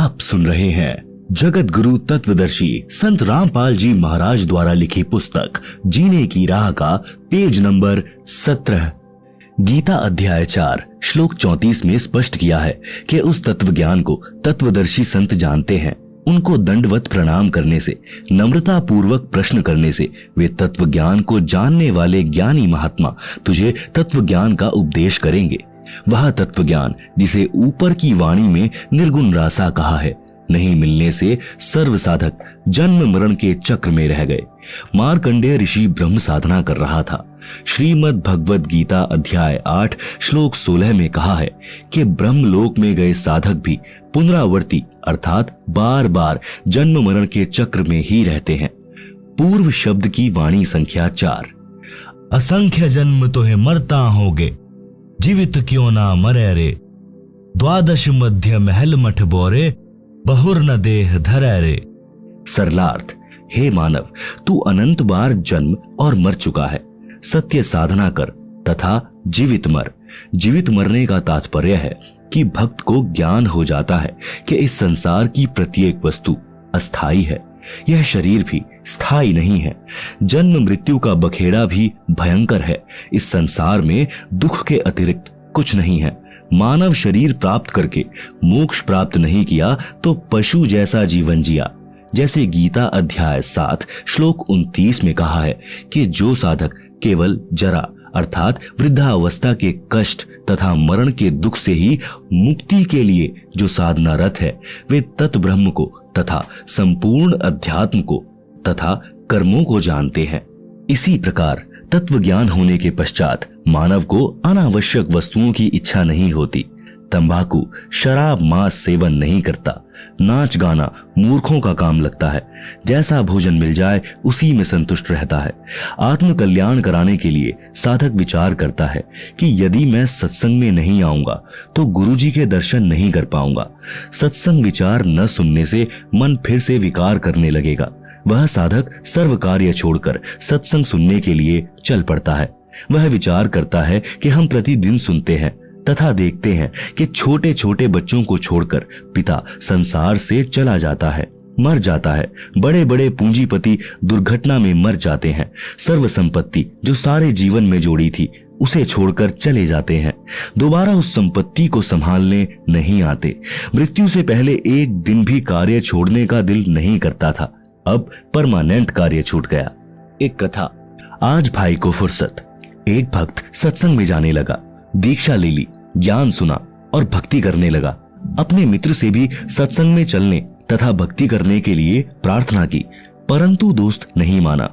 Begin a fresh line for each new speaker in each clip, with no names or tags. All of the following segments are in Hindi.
आप सुन रहे हैं जगत गुरु तत्वदर्शी संत रामपाल जी महाराज द्वारा लिखी पुस्तक जीने की राह का पेज नंबर 17। गीता अध्याय 4 श्लोक 34 में स्पष्ट किया है कि उस तत्व ज्ञान को तत्वदर्शी संत जानते हैं। उनको दंडवत प्रणाम करने से, नम्रता पूर्वक प्रश्न करने से वे तत्व ज्ञान को जानने वाले ज्ञानी महात्मा तुझे तत्व ज्ञान का उपदेश करेंगे। वह तत्व ज्ञान जिसे ऊपर की वाणी में निर्गुण रासा कहा है, नहीं मिलने से सर्व साधक जन्म मरण के चक्र में रह गए। मार्कंडेय ऋषि ब्रह्म साधना कर रहा था। श्रीमद् भगवद गीता अध्याय 8 श्लोक 16 में कहा है कि ब्रह्मलोक में गए साधक भी पुनरावर्ती अर्थात बार बार जन्म मरण के चक्र में ही रहते हैं। पूर्व शब्द की वाणी संख्या 4।
असंख्य जन्म तो है मरता होगे, जीवित क्यों ना मरे रे। द्वादश मध्य महल मठ बोरे, बहुर न देह धरे रे।
सरलार्थ, हे मानव, तू अनंत बार जन्म और मर चुका है। सत्य साधना कर तथा जीवित मर। जीवित मरने का तात्पर्य है कि भक्त को ज्ञान हो जाता है कि इस संसार की प्रत्येक वस्तु अस्थाई है, यह शरीर भी स्थायी नहीं है। जन्म मृत्यु का बखेड़ा भी भयंकर है। इस संसार में दुख के अतिरिक्त कुछ नहीं है। मानव शरीर प्राप्त करके मोक्ष प्राप्त नहीं किया तो पशु जैसा जीवन जिया। जैसे गीता अध्याय 7 श्लोक 29 में कहा है कि जो साधक केवल जरा अर्थात वृद्धावस्था के कष्ट तथा मरण के दुख से ही मुक्ति के लिए जो साधना रत है, वे तत् ब्रह्म को तथा संपूर्ण अध्यात्म को तथा कर्मों को जानते हैं। इसी प्रकार तत्व ज्ञान होने के पश्चात मानव को अनावश्यक वस्तुओं की इच्छा नहीं होती। तंबाकू, शराब, मांस सेवन नहीं करता। नाच गाना मूर्खों का काम लगता है। जैसा भोजन मिल जाए उसी में संतुष्ट रहता है। आत्म कल्याण कराने के लिए साधक विचार करता है कि यदि मैं सत्संग में नहीं आऊंगा तो गुरुजी के दर्शन नहीं कर पाऊंगा। सत्संग विचार न सुनने से मन फिर से विकार करने लगेगा। वह साधक सर्व कार्य छोड़कर सत्संग सुनने के लिए चल पड़ता है। वह विचार करता है कि हम प्रतिदिन सुनते हैं तथा देखते हैं कि छोटे छोटे बच्चों को छोड़कर पिता संसार से चला जाता है, मर जाता है। बड़े बड़े पूंजीपति दुर्घटना में मर जाते हैं। सर्व संपत्ति जो सारे जीवन में जोड़ी थी उसे छोड़कर चले जाते हैं। दोबारा उस संपत्ति को संभालने नहीं आते। मृत्यु से पहले एक दिन भी कार्य छोड़ने का दिल नहीं करता था, अब परमानेंट कार्य छूट गया। एक कथा। आज भाई को फुर्सत। एक भक्त सत्संग में जाने लगा, दीक्षा ले ली, ज्ञान सुना और भक्ति करने लगा। अपने मित्र से भी सत्संग में चलने तथा भक्ति करने के लिए प्रार्थना की, परंतु दोस्त नहीं माना।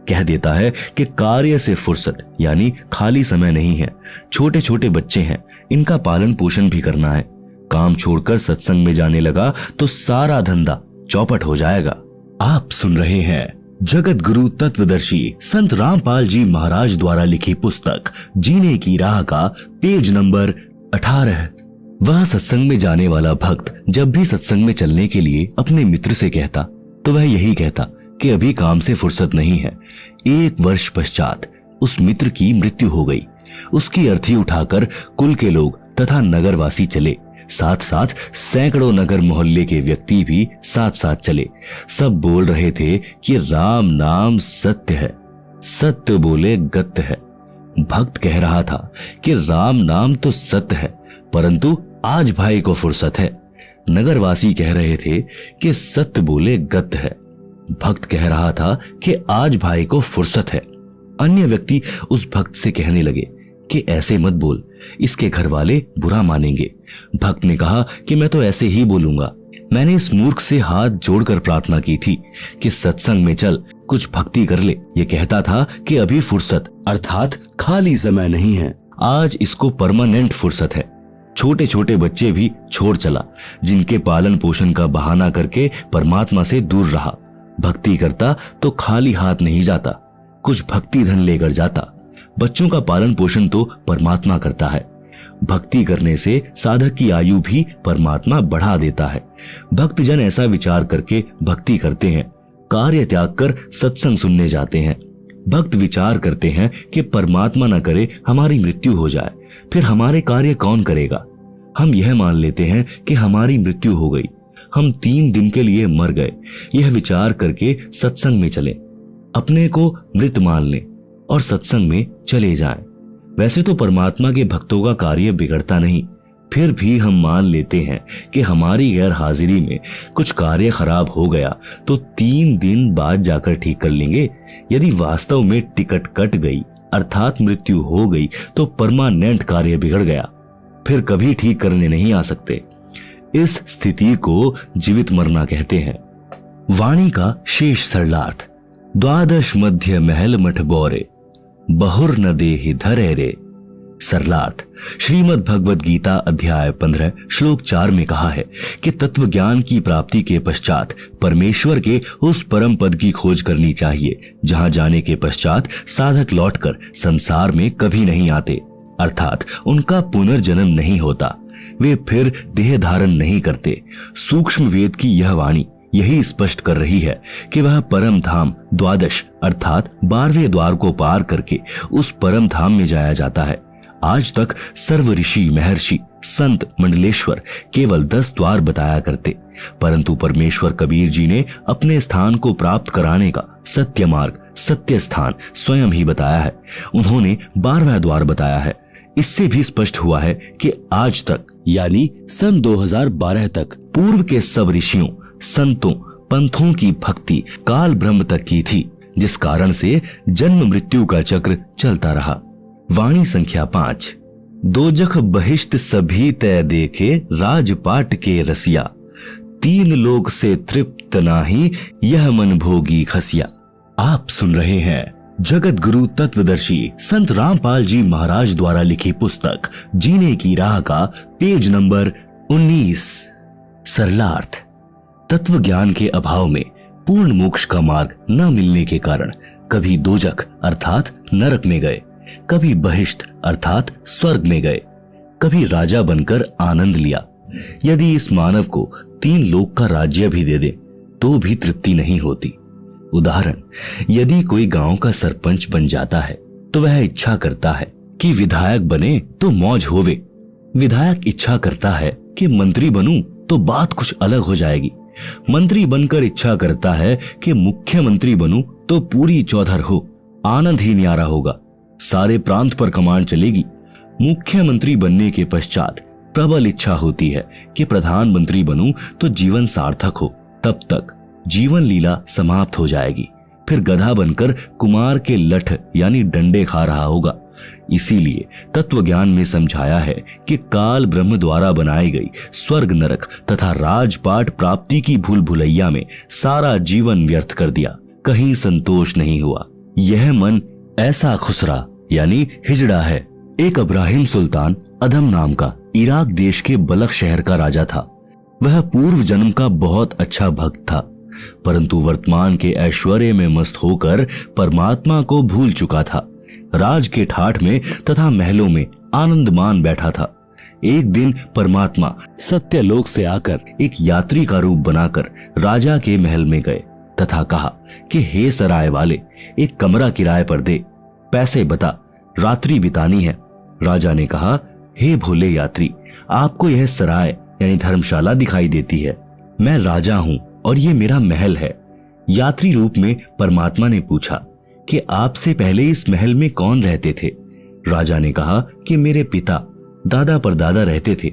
कह देता है कि कार्य से फुर्सत यानी खाली समय नहीं है। छोटे छोटे बच्चे हैं, इनका पालन पोषण भी करना है। काम छोड़कर सत्संग में जाने लगा तो सारा धंधा चौपट हो जाएगा। आप सुन रहे हैं जगत गुरु तत्वदर्शी संत रामपाल जी महाराज द्वारा लिखी पुस्तक जीने की राह का पेज नंबर 18। वह सत्संग में जाने वाला भक्त जब भी सत्संग में चलने के लिए अपने मित्र से कहता तो वह यही कहता कि अभी काम से फुर्सत नहीं है। 1 वर्ष पश्चात उस मित्र की मृत्यु हो गई। उसकी अर्थी उठाकर कुल के लोग तथा नगरवासी चले। साथ साथ सैकड़ों नगर मोहल्ले के व्यक्ति भी साथ साथ चले। सब बोल रहे थे कि राम नाम सत्य है, सत्य बोले गत्य है। भक्त कह रहा था कि राम नाम तो सत्य है, परंतु आज भाई को फुर्सत है। नगरवासी कह रहे थे कि सत्य बोले गत्य है। भक्त कह रहा था कि आज भाई को फुर्सत है। अन्य व्यक्ति उस भक्त से कहने लगे कि ऐसे मत बोल, इसके घर वाले बुरा मानेंगे। भक्त ने कहा कि मैं तो ऐसे ही बोलूंगा। मैंने इस मूर्ख से हाथ जोड़कर प्रार्थना की थी कि सत्संग में चल, कुछ भक्ति कर ले। ये कहता था कि अभी फुर्सत अर्थात खाली समय नहीं है, आज इसको परमानेंट फुर्सत है। छोटे छोटे बच्चे भी छोड़ चला, जिनके पालन पोषण का बहाना करके परमात्मा से दूर रहा। भक्ति करता तो खाली हाथ नहीं जाता, कुछ भक्ति धन लेकर जाता। बच्चों का पालन पोषण तो परमात्मा करता है। भक्ति करने से साधक की आयु भी परमात्मा बढ़ा देता है। भक्त जन ऐसा विचार करके भक्ति करते हैं, कार्य त्याग कर सत्संग सुनने जाते हैं। भक्त विचार करते हैं कि परमात्मा न करे हमारी मृत्यु हो जाए, फिर हमारे कार्य कौन करेगा। हम यह मान लेते हैं कि हमारी मृत्यु हो गई, हम 3 दिन के लिए मर गए, यह विचार करके सत्संग में चले, अपने को मृत मान लें और सत्संग में चले जाएं। वैसे तो परमात्मा के भक्तों का कार्य बिगड़ता नहीं, फिर भी हम मान लेते हैं कि हमारी गैर हाजिरी में कुछ कार्य खराब हो गया तो 3 दिन बाद जाकर ठीक कर लेंगे। यदि वास्तव में टिकट कट गई अर्थात मृत्यु हो गई तो परमानेंट कार्य बिगड़ गया, फिर कभी ठीक करने नहीं आ सकते। इस स्थिति को जीवित मरना कहते हैं। वाणी का शेष सरलार्थ। द्वादश मध्य महल मठ बोरे, बहुर न देहि धरे रे। सरलार्थ। श्रीमद् भगवद गीता अध्याय 15 श्लोक 4 में कहा है कि तत्व ज्ञान की प्राप्ति के पश्चात परमेश्वर के उस परम पद की खोज करनी चाहिए जहां जाने के पश्चात साधक लौटकर संसार में कभी नहीं आते, अर्थात उनका पुनर्जन्म नहीं होता, वे फिर देह धारण नहीं करते। सूक्ष्म वेद की यह वाणी यही स्पष्ट कर रही है कि वह परम धाम द्वादश अर्थात 12वें द्वार को पार करके उस परम धाम में जाया जाता है। आज तक सर्व ऋषि महर्षि संत मंडलेश्वर केवल 10 द्वार बताया करते, परंतु परमेश्वर कबीर जी ने अपने स्थान को प्राप्त कराने का सत्य मार्ग सत्य स्थान स्वयं ही बताया है। उन्होंने 12वां द्वार बताया है। इससे भी स्पष्ट हुआ है कि आज तक यानी सन 2012 तक पूर्व के सब ऋषियों संतों पंथों की भक्ति काल ब्रह्म तक की थी, जिस कारण से जन्म मृत्यु का चक्र चलता रहा। वाणी संख्या 5। दोजख बहिष्ट सभी तय देखे राजपाट के रसिया, 3 लोक से तृप्त नाही यह मन भोगी खसिया। आप सुन रहे हैं जगत गुरु तत्वदर्शी संत रामपाल जी महाराज द्वारा लिखी पुस्तक जीने की राह का पेज नंबर 19। सरलार्थ। तत्व ज्ञान के अभाव में पूर्ण मोक्ष का मार्ग न मिलने के कारण कभी दोजख अर्थात नरक में गए, कभी बहिष्ट अर्थात स्वर्ग में गए, कभी राजा बनकर आनंद लिया। यदि इस मानव को 3 लोक का राज्य भी दे दे तो भी तृप्ति नहीं होती। उदाहरण, यदि कोई गांव का सरपंच बन जाता है तो वह इच्छा करता है कि विधायक बने तो मौज होवे। विधायक इच्छा करता है कि मंत्री बनूं तो बात कुछ अलग हो जाएगी। मंत्री बनकर इच्छा करता है कि मुख्यमंत्री बनूं तो पूरी चौधर हो, आनंद ही न्यारा होगा, सारे प्रांत पर कमान चलेगी। मुख्यमंत्री बनने के पश्चात प्रबल इच्छा होती है कि प्रधानमंत्री बनूं तो जीवन सार्थक हो, तब तक जीवन लीला समाप्त हो जाएगी, फिर गधा बनकर कुमार के लठ यानी डंडे खा रहा होगा। इसीलिए तत्व ज्ञान में समझाया है कि काल ब्रह्म द्वारा बनाई गई स्वर्ग नरक तथा राजपाट प्राप्ति की भूल भुलैया में सारा जीवन व्यर्थ कर दिया, कहीं संतोष नहीं हुआ। यह मन ऐसा खुसरा यानी हिजड़ा है। एक इब्राहिम सुल्तान अदम नाम का इराक देश के बलख शहर का राजा था। वह पूर्व जन्म का बहुत अच्छा भक्त था, परंतु वर्तमान के ऐश्वर्य में मस्त होकर परमात्मा को भूल चुका था। राज के ठाठ में तथा महलों में आनंद मान बैठा था। एक दिन परमात्मा सत्यलोक से आकर एक यात्री का रूप बनाकर राजा के महल में गए तथा कहा कि हे सराय वाले, एक कमरा किराए पर दे, पैसे बता, रात्रि बितानी है। राजा ने कहा, हे भोले यात्री, आपको यह सराय यानी धर्मशाला दिखाई देती है। मैं राजा हूं और ये मेरा महल है। यात्री रूप में परमात्मा ने पूछा कि आपसे पहले इस महल में कौन रहते थे? राजा ने कहा कि मेरे पिता दादा परदादा रहते थे।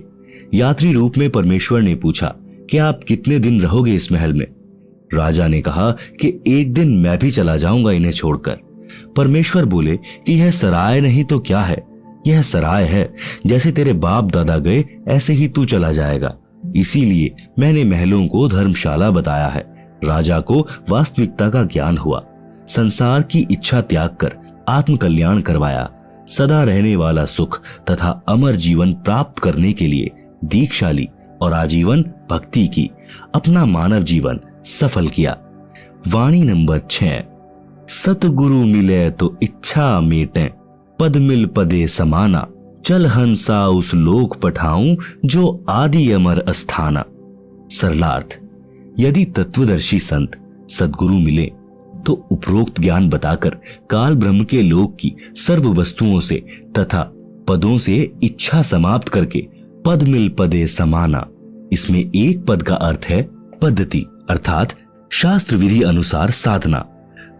यात्री रूप में परमेश्वर ने पूछा कि आप कितने दिन रहोगे इस महल में? राजा ने कहा कि एक दिन मैं भी चला जाऊंगा इन्हें छोड़कर। परमेश्वर बोले कि यह सराय नहीं तो क्या है, यह सराय है, जैसे तेरे बाप दादा गए ऐसे ही तू चला जाएगा, इसीलिए मैंने महलों को धर्मशाला बताया है। राजा को वास्तविकता का ज्ञान हुआ, संसार की इच्छा त्याग कर आत्म कल्याण करवाया, सदा रहने वाला सुख तथा अमर जीवन प्राप्त करने के लिए दीक्षा ली और आजीवन भक्ति की, अपना मानव जीवन सफल किया। वाणी नंबर 6। सतगुरु मिले तो इच्छा मेटे, पद मिल पदे समाना, चल हंसा उस लोक पठाऊं जो आदि अमर अस्थाना। सरलार्थ। यदि तत्वदर्शी संत सद्गुरु मिले तो उपरोक्त ज्ञान बताकर काल ब्रह्म के लोक की सर्व वस्तुओं से तथा पदों से इच्छा समाप्त करके पद मिल पदे समाना इसमें एक पद का अर्थ है पद्धति अर्थात शास्त्र विधि अनुसार साधना।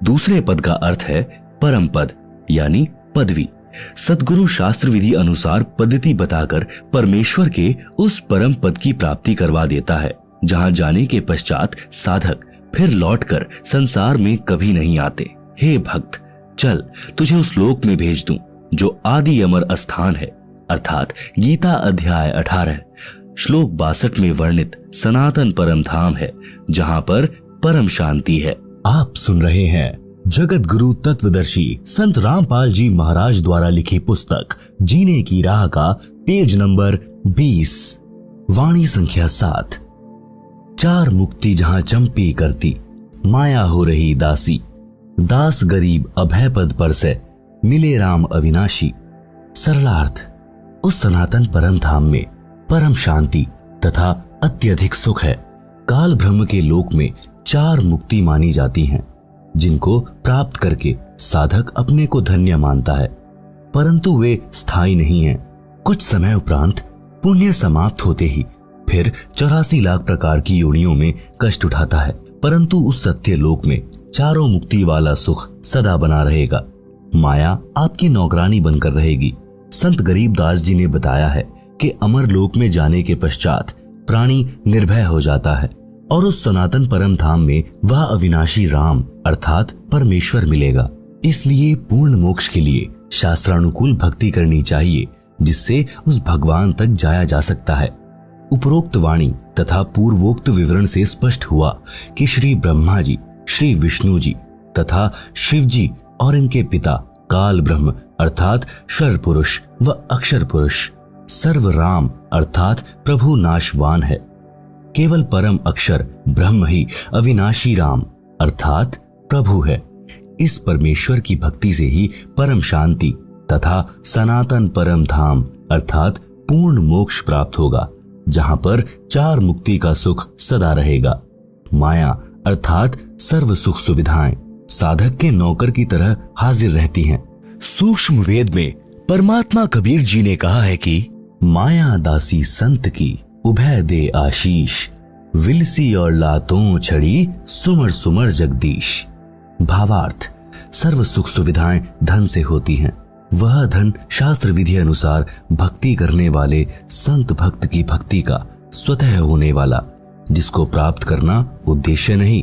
दूसरे पद का अर्थ है परम पद यानी पदवी। सद्गुरु शास्त्र विधि अनुसार पद्धति बताकर परमेश्वर के उस परम पद की प्राप्ति करवा देता है जहां जाने के पश्चात साधक फिर लौटकर संसार में कभी नहीं आते। हे भक्त, चल तुझे उस लोक में भेज दूं जो आदि अमर स्थान है अर्थात गीता अध्याय 18 श्लोक 62 में वर्णित सनातन परम धाम है जहां पर परम शांति है।
आप सुन रहे हैं जगत गुरु तत्वदर्शी संत रामपाल जी महाराज द्वारा लिखी पुस्तक जीने की राह का पेज नंबर 20, वाणी संख्या 7। चार मुक्ति जहां चंपी करती, माया हो रही दासी, दास गरीब अभय पद पर से मिले राम अविनाशी। सरलार्थ, उस सनातन परम धाम में परम शांति तथा अत्यधिक सुख है। काल ब्रह्म के लोक में चार मुक्ति मानी जाती हैं, जिनको प्राप्त करके साधक अपने को धन्य मानता है, परंतु वे स्थायी नहीं हैं। कुछ समय उपरांत पुण्य समाप्त होते ही फिर 84 लाख प्रकार की योनियों में कष्ट उठाता है, परंतु उस सत्य लोक में चारों मुक्ति वाला सुख सदा बना रहेगा। माया आपकी नौकरानी बनकर रहेगी। संत गरीबदास जी ने बताया है कि अमर लोक में जाने के पश्चात प्राणी निर्भय हो जाता है और उस सनातन परम धाम में वह अविनाशी राम अर्थात परमेश्वर मिलेगा। इसलिए पूर्ण मोक्ष के लिए शास्त्रानुकूल भक्ति करनी चाहिए, जिससे उस भगवान तक जाया जा सकता है। उपरोक्त वाणी तथा पूर्वोक्त विवरण से स्पष्ट हुआ कि श्री ब्रह्मा जी, श्री विष्णु जी तथा शिव जी और इनके पिता काल ब्रह्म अर्थात शर पुरुष व अक्षर पुरुष सर्व राम अर्थात प्रभु नाशवान है। केवल परम अक्षर ब्रह्म ही अविनाशी राम अर्थात प्रभु है। इस परमेश्वर की भक्ति से ही परम शांति तथा सनातन परम धाम अर्थात पूर्ण मोक्ष प्राप्त होगा, जहां पर चार मुक्ति का सुख सदा रहेगा। माया अर्थात सर्व सुख सुविधाएं साधक के नौकर की तरह हाजिर रहती हैं। सूक्ष्म वेद में परमात्मा कबीर जी ने कहा है कि माया दासी संत की उभय दे आशीष, विलसी और लातों छड़ी सुमर सुमर जगदीश। भावार्थ, सर्व सुख सुविधाएं धन से होती हैं। वह धन शास्त्र विधि अनुसार भक्ति करने वाले संत भक्त की भक्ति का स्वतः होने वाला, जिसको प्राप्त करना उद्देश्य नहीं,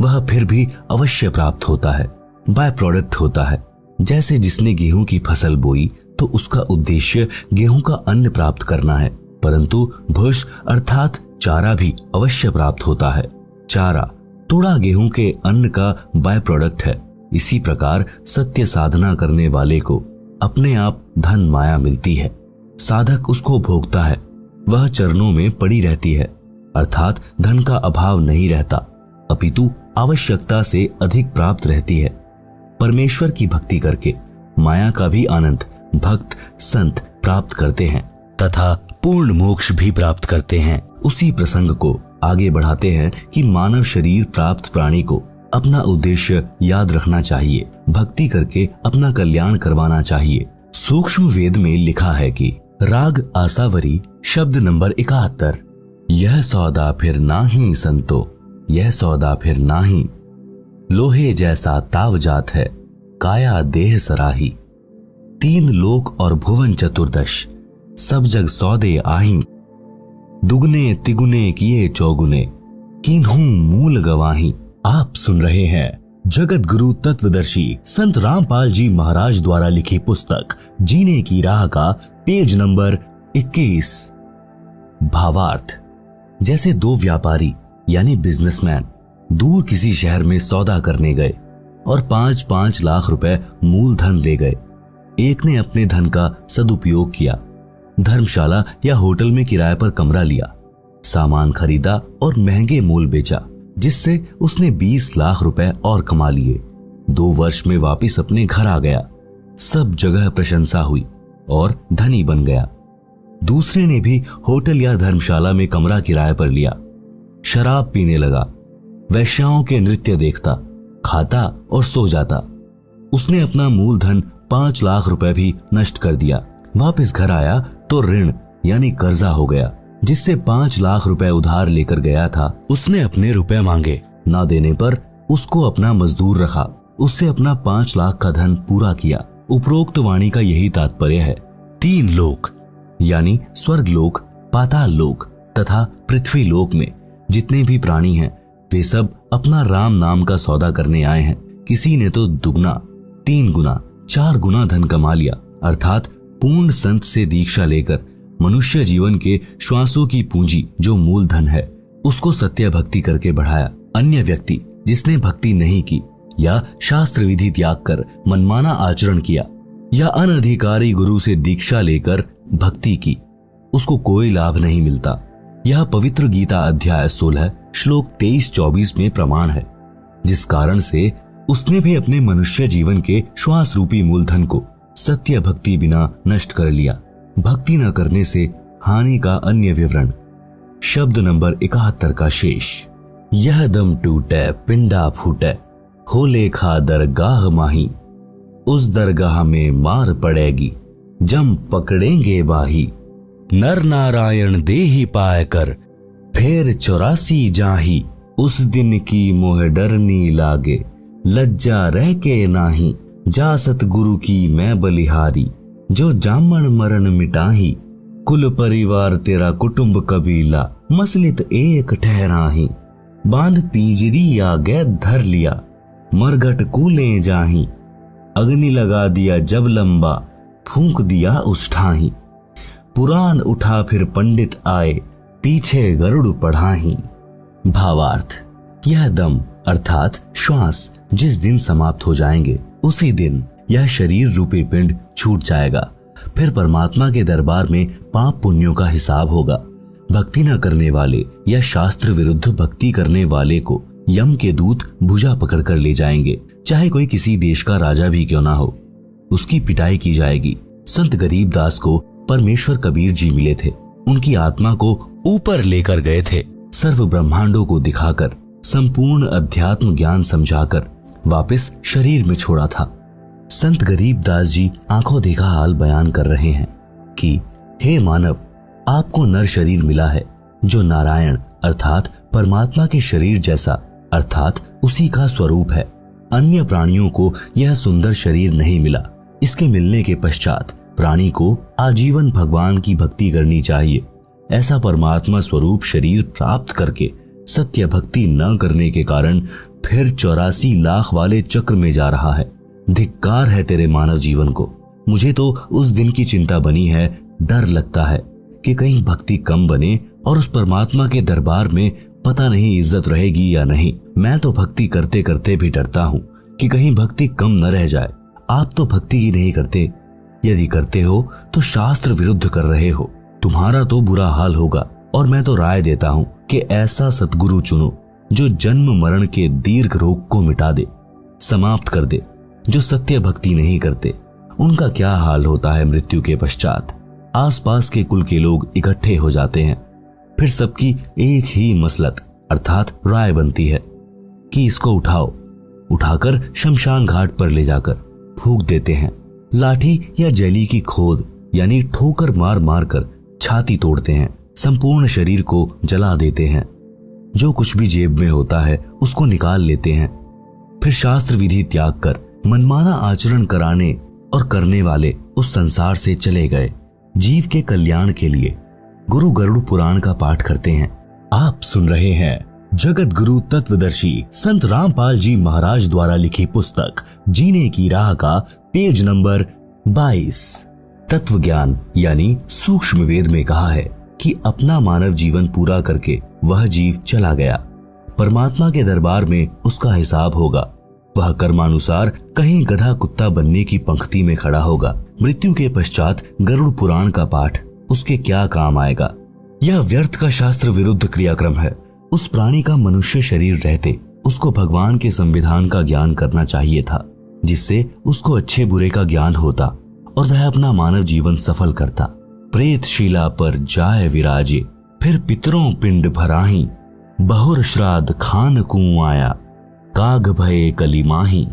वह फिर भी अवश्य प्राप्त होता है, बाय प्रोडक्ट होता है। जैसे जिसने गेहूं की फसल बोई तो उसका उद्देश्य गेहूं का अन्न प्राप्त करना है, परंतु भूष अर्थात चारा भी अवश्य प्राप्त होता है। चारा तोड़ा गेहूं के अन्न का बाय प्रोडक्ट है। इसी प्रकार सत्य साधना करने वाले को अपने आप धन माया मिलती है, साधक उसको भोगता है, वह चरणों में पड़ी रहती है, अर्थात धन का अभाव नहीं रहता, अपितु आवश्यकता से अधिक प्राप्त रहती है। परमेश्वर की भक्ति करके माया का भी आनंद भक्त संत प्राप्त करते हैं तथा पूर्ण मोक्ष भी प्राप्त करते हैं। उसी प्रसंग को आगे बढ़ाते हैं कि मानव शरीर प्राप्त प्राणी को अपना उद्देश्य याद रखना चाहिए, भक्ति करके अपना कल्याण करवाना चाहिए। सूक्ष्म वेद में लिखा है कि राग आसावरी शब्द नंबर 71, यह सौदा फिर नाही संतो, यह सौदा फिर नाही, लोहे जैसा ताव जात है, काया देह सराही। तीन लोक और भुवन चतुर्दश, सब जग सौदे आही, दुगने तिगुने किए चौगुने, किन्हू मूल गवाही। आप सुन रहे हैं जगत गुरु तत्वदर्शी संत रामपाल जी महाराज द्वारा लिखी पुस्तक जीने की राह का पेज नंबर 21। भावार्थ, जैसे दो व्यापारी यानी बिजनेसमैन दूर किसी शहर में सौदा करने गए और 5-5 लाख रुपए मूलधन ले गए। एक ने अपने धन का सदुपयोग किया, धर्मशाला या होटल में किराए पर कमरा लिया, सामान खरीदा और महंगे मोल बेचा, जिससे उसने 20 लाख रुपए और कमा लिए। 2 वर्ष में वापिस अपने घर आ गया, सब जगह प्रशंसा हुई और धनी बन गया। दूसरे ने भी होटल या धर्मशाला में कमरा किराए पर लिया, शराब पीने लगा, वैश्याओं के नृत्य देखता, खाता और सो जाता। उसने अपना मूलधन 5 लाख रुपए भी नष्ट कर दिया। वापस घर आया तो ऋण यानी कर्जा हो गया, जिससे 5 लाख रुपए उधार लेकर गया था, उसने अपने रुपए मांगे। ना देने पर उसको अपना मजदूर रखा, उससे अपना 5 लाख का धन पूरा किया। उपरोक्त वाणी का यही तात्पर्य है। 3 लोक यानी स्वर्ग लोक, पाताल लोक तथा पृथ्वी लोक में जितने भी प्राणी हैं वे सब अपना राम नाम का सौदा करने आए हैं। किसी ने तो दुगना, 3 गुना, 4 गुना धन कमा लिया, अर्थात पूर्ण संत से दीक्षा लेकर मनुष्य जीवन के श्वासों की पूंजी जो मूल धन है उसको सत्य भक्ति करके बढ़ाया। अन्य व्यक्ति जिसने भक्ति नहीं की या शास्त्र विधि त्याग कर मनमाना आचरण किया या अनधिकारी गुरु से दीक्षा लेकर भक्ति की, उसको कोई लाभ नहीं मिलता। यह पवित्र गीता अध्याय 16 श्लोक 23-24 में प्रमाण है, जिस कारण से उसने भी अपने मनुष्य जीवन के श्वास रूपी मूलधन को सत्य भक्ति बिना नष्ट कर लिया। भक्ति न करने से हानि का अन्य विवरण। शब्द नंबर 71 का शेष। यह दम टूटे पिंडा फूटे, हो लेखा दरगाह माही, उस दरगाह में मार पड़ेगी, जम पकड़ेंगे बाही। नर नारायण देही पाए कर, फिर 84 जाही, उस दिन की मोह डरनी लागे, लज्जा रह के नाही, जा सतगुरु की मैं बलिहारी, जो जामन मरण मिटाही, कुल परिवार तेरा कुटुंब कबीला, मसलित एक ठहराही, बांध पिंजरी आगे धर लिया, मरघट कूले जाही, अग्नि लगा दिया जब लंबा, फूंक दिया उस ठाही, पुराण उठा फिर पंडित आए, पीछे गरुड़ पढ़ाही। भावार्थ, यह दम अर्थात श्वास जिस दिन समाप्त हो जाएंगे उसी दिन यह शरीर रूपी पिंड छूट जाएगा। फिर परमात्मा के दरबार में पाप पुण्यों का हिसाब होगा। भक्ति न करने वाले या शास्त्र विरुद्ध भक्ति करने वाले को यम के दूत भुजा पकड़कर ले जाएंगे, चाहे कोई किसी देश का राजा भी क्यों ना हो। उसकी पिटाई की जाएगी। संत गरीबदास को परमेश्वर कबीर जी मिले थे, उनकी आत्मा को ऊपर लेकर गए थे, सर्व ब्रह्मांडों को दिखाकर संपूर्ण अध्यात्म ज्ञान समझाकर वापस शरीर में छोड़ा था। संत गरीबदास जी आंखों देखा हाल बयान कर रहे हैं कि हे मानव, आपको नर शरीर मिला है जो नारायण अर्थात परमात्मा के शरीर जैसा अर्थात उसी का स्वरूप है। अन्य प्राणियों को यह सुंदर शरीर नहीं मिला। इसके मिलने के पश्चात प्राणी को आजीवन भगवान की भक्ति करनी चाहिए। ऐसा परमात्मा स्वरूप शरीर प्राप्त करके सत्य भक्ति न करने के कारण फिर 84 लाख वाले चक्र में जा रहा है। धिक्कार है तेरे मानव जीवन को। मुझे तो उस दिन की चिंता बनी है। डर लगता है कि कहीं भक्ति कम बने और उस परमात्मा के दरबार में पता नहीं इज्जत रहेगी या नहीं। मैं तो भक्ति करते करते भी डरता हूँ कि कहीं भक्ति कम न रह जाए। आप तो भक्ति ही नहीं करते, यदि करते हो तो शास्त्र विरुद्ध कर रहे हो। तुम्हारा तो बुरा हाल होगा। और मैं तो राय देता हूँ कि ऐसा सतगुरु चुनो जो जन्म मरण के दीर्घ रोग को मिटा दे, समाप्त कर दे। जो सत्य भक्ति नहीं करते उनका क्या हाल होता है मृत्यु के पश्चात। आसपास के कुल के लोग इकट्ठे हो जाते हैं, फिर सबकी एक ही मसलत अर्थात राय बनती है कि इसको उठाओ। उठाकर शमशान घाट पर ले जाकर फूंक देते हैं। लाठी या जैली की खोद यानी ठोकर मार मार कर छाती तोड़ते हैं। संपूर्ण शरीर को जला देते हैं। जो कुछ भी जेब में होता है उसको निकाल लेते हैं। फिर शास्त्र विधि त्याग कर मनमाना आचरण कराने और करने वाले उस संसार से चले गए। जीव के कल्याण के लिए गुरु गरुड़ पुराण का पाठ करते हैं। आप सुन रहे हैं जगत गुरु तत्वदर्शी संत रामपाल जी महाराज द्वारा लिखी पुस्तक जीने की राह का पेज नंबर 22। तत्व ज्ञान यानी सूक्ष्म वेद में कहा है कि अपना मानव जीवन पूरा करके वह जीव चला गया। परमात्मा के दरबार में उसका हिसाब होगा। वह कर्मानुसार कहीं गधा कुत्ता बनने की पंक्ति में खड़ा होगा। मृत्यु के पश्चात गरुड़ पुराण का पाठ उसके क्या काम आएगा। यह व्यर्थ का शास्त्र विरुद्ध क्रियाक्रम है। उस प्राणी का मनुष्य शरीर रहते उसको भगवान के संविधान का ज्ञान करना चाहिए था, जिससे उसको अच्छे बुरे का ज्ञान होता और वह अपना मानव जीवन सफल करता। प्रेत शिला पर जाए विराजे, फिर पितरों पिंड भराही, बहुर श्राद्ध खान कुआं आया, काग भये कलिमाही।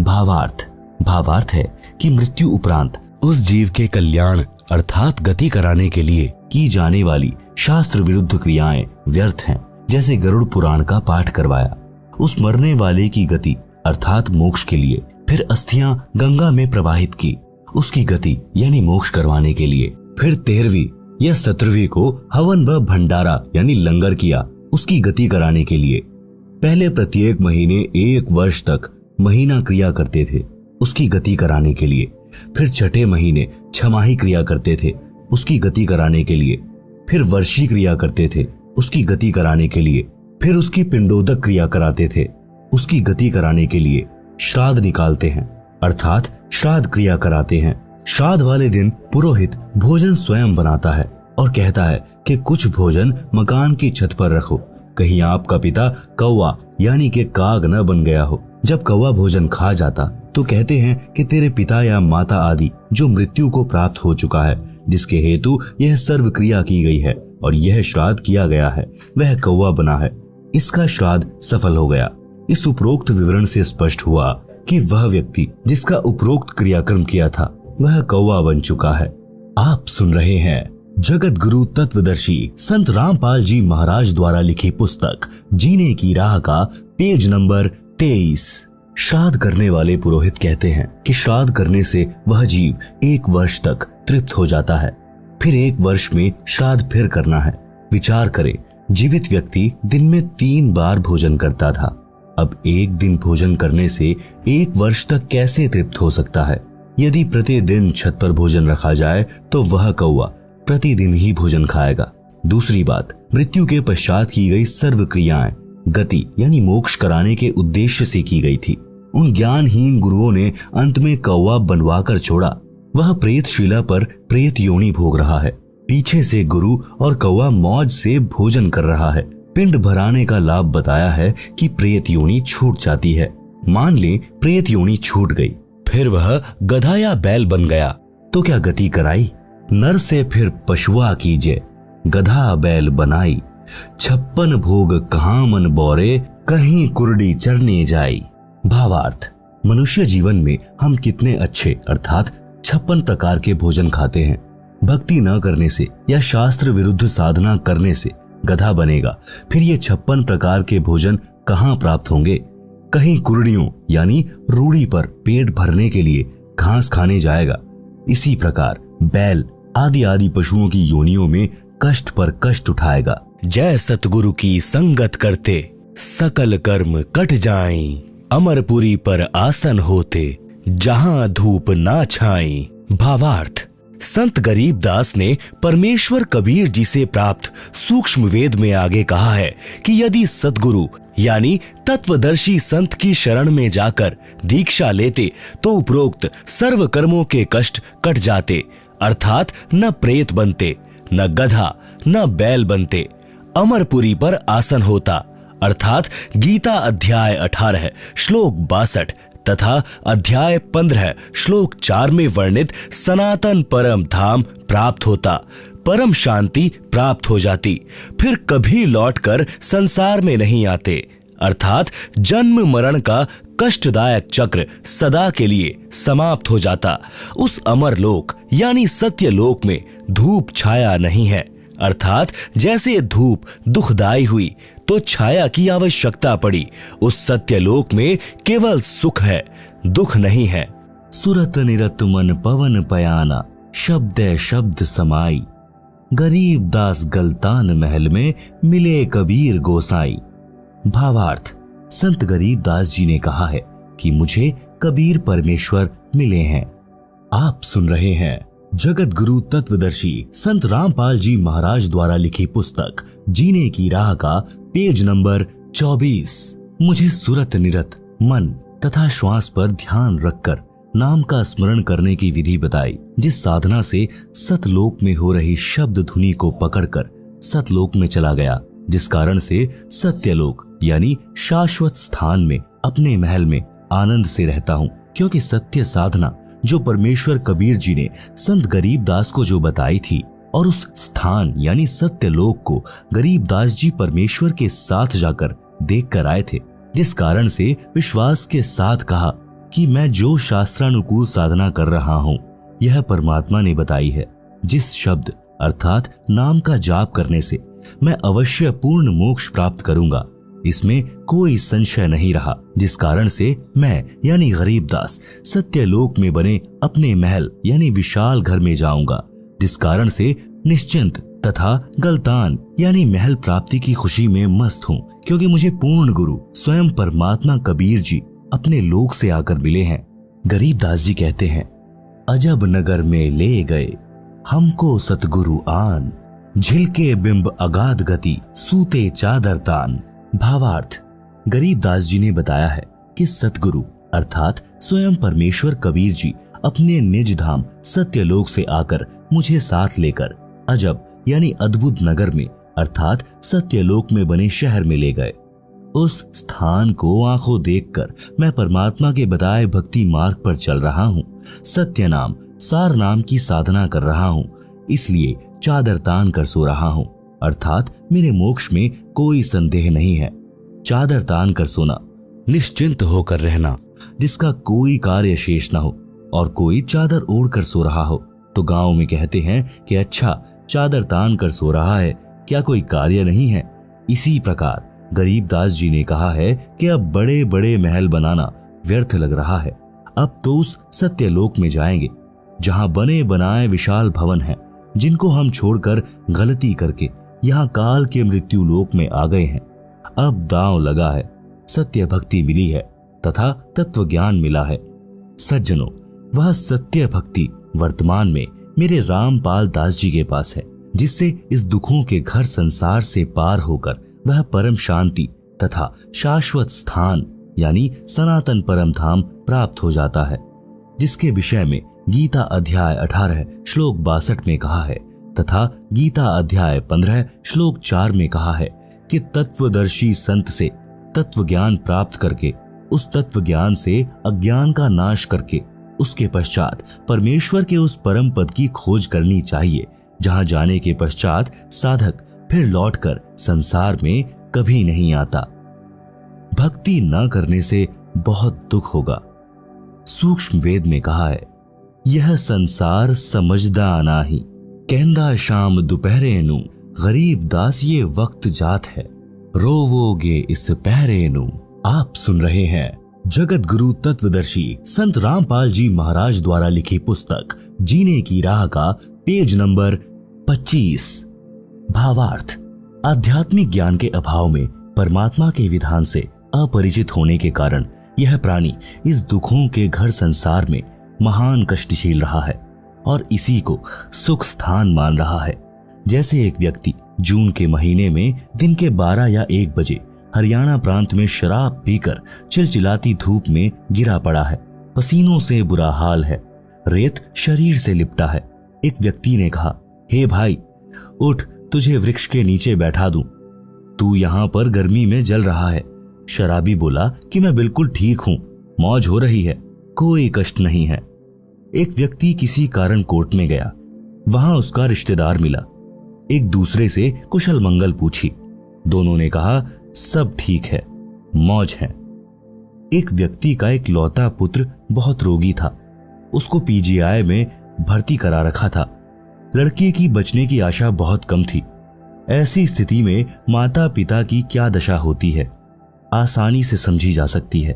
भावार्थ है कि मृत्यु उपरांत उस जीव के कल्याण अर्थात गति कराने के लिए की जाने वाली शास्त्र विरुद्ध क्रियाएं व्यर्थ हैं। जैसे गरुड़ पुराण का पाठ करवाया, उस मरने वाले की गति अर्थात मोक्ष के लिए, फिर अस्थियां गंगा में प्रवाहित की उसकी गति यानी मोक्ष करवाने के लिए, फिर 13वीं या 17वीं को हवन व भंडारा यानी लंगर किया उसकी गति कराने के लिए। पहले प्रत्येक महीने 1 वर्ष तक महीना क्रिया करते थे उसकी गति कराने के लिए, फिर छठे महीने छमाही क्रिया करते थे उसकी गति कराने के लिए, फिर वर्षी क्रिया करते थे उसकी गति कराने के लिए, फिर उसकी पिंडोदक क्रिया कराते थे उसकी गति कराने के लिए। श्राद्ध निकालते हैं अर्थात श्राद्ध क्रिया कराते हैं। श्राद्ध वाले दिन पुरोहित भोजन स्वयं बनाता है और कहता है कि कुछ भोजन मकान की छत पर रखो, कहीं आपका पिता कौवा यानी कि काग न बन गया हो। जब कौवा भोजन खा जाता तो कहते हैं कि तेरे पिता या माता आदि जो मृत्यु को प्राप्त हो चुका है, जिसके हेतु यह सर्व क्रिया की गई है और यह श्राद्ध किया गया है, वह कौवा बना है, इसका श्राद्ध सफल हो गया। इस उपरोक्त विवरण से स्पष्ट हुआ कि वह व्यक्ति जिसका उपरोक्त क्रियाक्रम किया था वह कौवा बन चुका है। आप सुन रहे हैं जगत गुरु तत्वदर्शी संत रामपाल जी महाराज द्वारा लिखी पुस्तक जीने की राह का पेज नंबर 23। श्राद्ध करने वाले पुरोहित कहते हैं कि श्राद्ध करने से वह जीव 1 वर्ष तक तृप्त हो जाता है, फिर 1 वर्ष में श्राद्ध फिर करना है। विचार करें, जीवित व्यक्ति दिन में 3 बार भोजन करता था, अब 1 दिन भोजन करने से 1 वर्ष तक कैसे तृप्त हो सकता है? यदि प्रतिदिन छत पर भोजन रखा जाए तो वह कौवा प्रतिदिन ही भोजन खाएगा। दूसरी बात, मृत्यु के पश्चात की गई सर्व क्रियाएं गति यानी मोक्ष कराने के उद्देश्य से की गई थी। उन ज्ञानहीन गुरुओं ने अंत में कौवा बनवा कर छोड़ा। वह प्रेतशिला पर प्रेत योनि भोग रहा है। पीछे से गुरु और कौवा मौज से भोजन कर रहा है। पिंड भराने का लाभ बताया है कि प्रेत योनि छूट जाती है। मान ले प्रेत योनि छूट गई, फिर वह गधा या बैल बन गया तो क्या गति कराई? नर से फिर पशुआ कीजिए, गधा बैल बनाई, 56 भोग कहाँ मन बोरे, कहीं कुरडी चरने जाई। भावार्थ, मनुष्य जीवन में हम कितने अच्छे अर्थात 56 प्रकार के भोजन खाते हैं। भक्ति न करने से या शास्त्र विरुद्ध साधना करने से गधा बनेगा, फिर ये 56 प्रकार के भोजन कहाँ प्राप्त होंगे? कहीं कुरडियों यानी रूढ़ी पर पेट भरने के लिए घास खाने जाएगा। इसी प्रकार बैल आदि आदि पशुओं की योनियों में कष्ट पर कष्ट उठाएगा।
जय सतगुरु की संगत करते सकल कर्म कट जाएं, अमरपुरी पर आसन होते जहां धूप ना छाई। भावार्थ, संत गरीबदास ने परमेश्वर कबीर जी से प्राप्त सूक्ष्म वेद में आगे कहा है कि यदि सतगुरु यानी तत्वदर्शी संत की शरण में जाकर दीक्षा लेते तो उपरोक्त सर्व कर्मों के कष्ट कट जाते, अर्थात न प्रेत बनते, न गधा, न बैल बनते। अमरपुरी पर आसन होता, अर्थात गीता अध्याय 18 श्लोक 62 तथा अध्याय 15 श्लोक 4 में वर्णित सनातन परम धाम प्राप्त होता, परम शांति प्राप्त हो जाती, फिर कभी लौटकर संसार में नहीं आते, अर्थात जन्म मरण का कष्टदायक चक्र सदा के लिए समाप्त हो जाता। उस अमर लोक यानी सत्य लोक में धूप छाया नहीं है, अर्थात जैसे धूप दुखदायी हुई तो छाया की आवश्यकता पड़ी, उस सत्य लोक में केवल सुख है, दुख नहीं है।
सुरत निरत मन पवन पयाना, शब्द शब्द समाई, गरीब दास गलतान महल में मिले कबीर गोसाई। भावार्थ, संत गरीब दास जी ने कहा है कि मुझे कबीर परमेश्वर मिले हैं। आप सुन रहे हैं जगत गुरु तत्वदर्शी संत रामपाल जी महाराज द्वारा लिखी पुस्तक जीने की राह का पेज नंबर 24। मुझे सुरत निरत मन तथा श्वास पर ध्यान रखकर नाम का स्मरण करने की विधि बताई, जिस साधना से सतलोक में हो रही शब्द धुनी को पकड़कर सतलोक में चला गया, जिस कारण से सत्यलोक यानी शाश्वत स्थान में अपने महल में आनंद से रहता हूँ। क्योंकि सत्य साधना जो परमेश्वर कबीर जी ने संत गरीबदास को जो बताई थी और उस स्थान यानी सत्यलोक को गरीबदास जी परमेश्वर के साथ जाकर देख कर आए थे, जिस कारण से विश्वास के साथ कहा कि मैं जो शास्त्रानुकूल साधना कर रहा हूँ यह परमात्मा ने बताई है। जिस शब्द अर्थात नाम का जाप करने से मैं अवश्य पूर्ण मोक्ष प्राप्त करूंगा, इसमें कोई संशय नहीं रहा, जिस कारण से मैं यानी गरीबदास सत्यलोक में बने अपने महल यानी विशाल घर में जाऊंगा, जिस कारण से निश्चिंत तथा गलतान यानी महल प्राप्ति की खुशी में मस्त हूँ, क्योंकि मुझे पूर्ण गुरु स्वयं परमात्मा कबीर जी अपने लोक से आकर मिले हैं। गरीबदास जी कहते हैं, अजब नगर में ले गए हमको सतगुरु आन, झिलके बिंब अगाध गति सूते चादर तान। भावार्थ, गरीबदास जी ने बताया है कि सतगुरु अर्थात स्वयं परमेश्वर कबीर जी अपने निज धाम सत्यलोक से आकर मुझे साथ लेकर अजब यानी अद्भुत नगर में अर्थात सत्यलोक में बने शहर में ले गए। उस स्थान को आंखों देखकर मैं परमात्मा के बताए भक्ति मार्ग पर चल रहा हूँ, सत्य नाम सार नाम की साधना कर रहा हूँ, इसलिए चादर तान कर सो रहा हूँ, अर्थात मेरे मोक्ष में कोई संदेह नहीं है। चादर तान कर सोना,
निश्चिंत होकर रहना,
जिसका कोई कार्य शेष न हो और कोई चादर ओढ़ कर सो रहा हो, तो गांव में कहते हैं कि अच्छा चादर तान कर सो रहा है, क्या कोई कार्य नहीं है। इसी प्रकार गरीबदास जी ने कहा है कि अब बड़े बड़े महल बनाना व्यर्थ लग रहा है, अब तो उस सत्यलोक में जाएंगे जहां बने बनाए विशाल भवन हैं, जिनको हम छोड़कर गलती करके यहाँ काल के मृत्यु लोक में आ गए हैं। अब दांव लगा है, सत्य भक्ति मिली है तथा तत्व ज्ञान मिला है। सज्जनों, वह सत्य भक्ति वर्तमान में मेरे रामपाल दास जी के पास है, जिससे इस दुखों के घर संसार से पार होकर वह परम शांति तथा शाश्वत स्थान यानी सनातन परम धाम प्राप्त हो जाता है, जिसके विषय में गीता अध्याय 18 श्लोक 62 में कहा है तथा गीता अध्याय 15 श्लोक 4 में कहा है कि तत्वदर्शी संत से तत्व ज्ञान प्राप्त करके उस तत्व ज्ञान से अज्ञान का नाश करके उसके पश्चात परमेश्वर के उस परम पद की खोज करनी चाहिए, जहां जाने के पश्चात साधक फिर लौटकर संसार में कभी नहीं आता। भक्ति न करने से बहुत दुख होगा। सूक्ष्म वेद में कहा है, यह संसार समझदा नाही, कहंदा शाम दोपहरे नु, गरीब दास ये वक्त जात है, रोवोगे इस पहरे नु। आप सुन रहे हैं जगत गुरु तत्वदर्शी संत रामपाल जी महाराज द्वारा लिखी पुस्तक जीने की राह का पेज नंबर 25। भावार्थ, आध्यात्मिक ज्ञान के अभाव में परमात्मा के विधान से अपरिचित होने के कारण यह प्राणी इस दुखों के घर संसार में महान कष्ट झेल रहा है और इसी को सुख स्थान मान रहा है। जैसे एक व्यक्ति जून के महीने में दिन के 12 या 1 बजे हरियाणा प्रांत में शराब पीकर चिलचिलाती धूप में गिरा पड़ा है, पसीनों से बुरा हाल है, रेत शरीर से लिपटा है। एक व्यक्ति ने कहा, हे भाई उठ, तुझे वृक्ष के नीचे बैठा दूं, तू यहाँ पर गर्मी में जल रहा है। शराबी बोला कि मैं बिल्कुल ठीक हूँ, मौज हो रही है, कोई कष्ट नहीं है। एक व्यक्ति किसी कारण कोर्ट में गया, वहां उसका रिश्तेदार मिला, एक दूसरे से कुशल मंगल पूछी, दोनों ने कहा सब ठीक है, मौज है। एक व्यक्ति का एक लौता पुत्र बहुत रोगी था, उसको पीजीआई में भर्ती करा रखा था। लड़के की बचने की आशा बहुत कम थी। ऐसी स्थिति में माता पिता की क्या दशा होती है आसानी से समझी जा सकती है।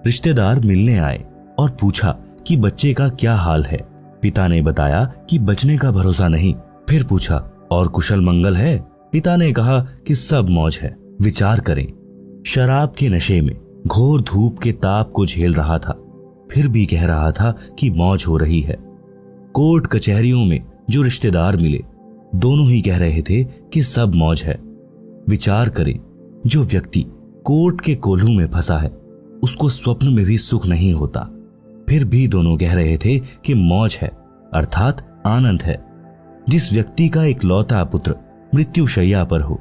रिश्तेदार मिलने आए और पूछा कि बच्चे का क्या हाल है। पिता ने बताया कि बचने का भरोसा नहीं। फिर पूछा, और कुशल मंगल है? पिता ने कहा कि सब मौज है। विचार करें, शराब के नशे में घोर धूप के ताप को झेल रहा था, फिर भी कह रहा था कि मौज हो रही है। कोर्ट कचहरियों में जो रिश्तेदार मिले, दोनों ही कह रहे थे कि सब मौज है। विचार करें, जो व्यक्ति कोर्ट के कोल्हू में फंसा है, उसको स्वप्न में भी सुख नहीं होता, फिर भी दोनों कह रहे थे कि मौज है, अर्थात आनंद है। जिस व्यक्ति का एक लौता पुत्र मृत्यु शैया पर हो,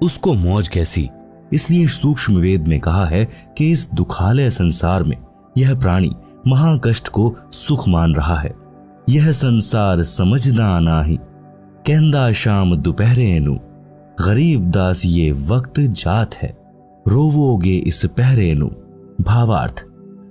उसको मौज कैसी? इसलिए सूक्ष्म वेद में कहा है कि इस दुखालय संसार में यह प्राणी महाकष्ट को सुख मान रहा है। यह संसार समझदा नाही, कहंदा शाम दोपहरे नु, गरीब दास ये वक्त जात है, रोवोगे इस पहरे नु। भावार्थ,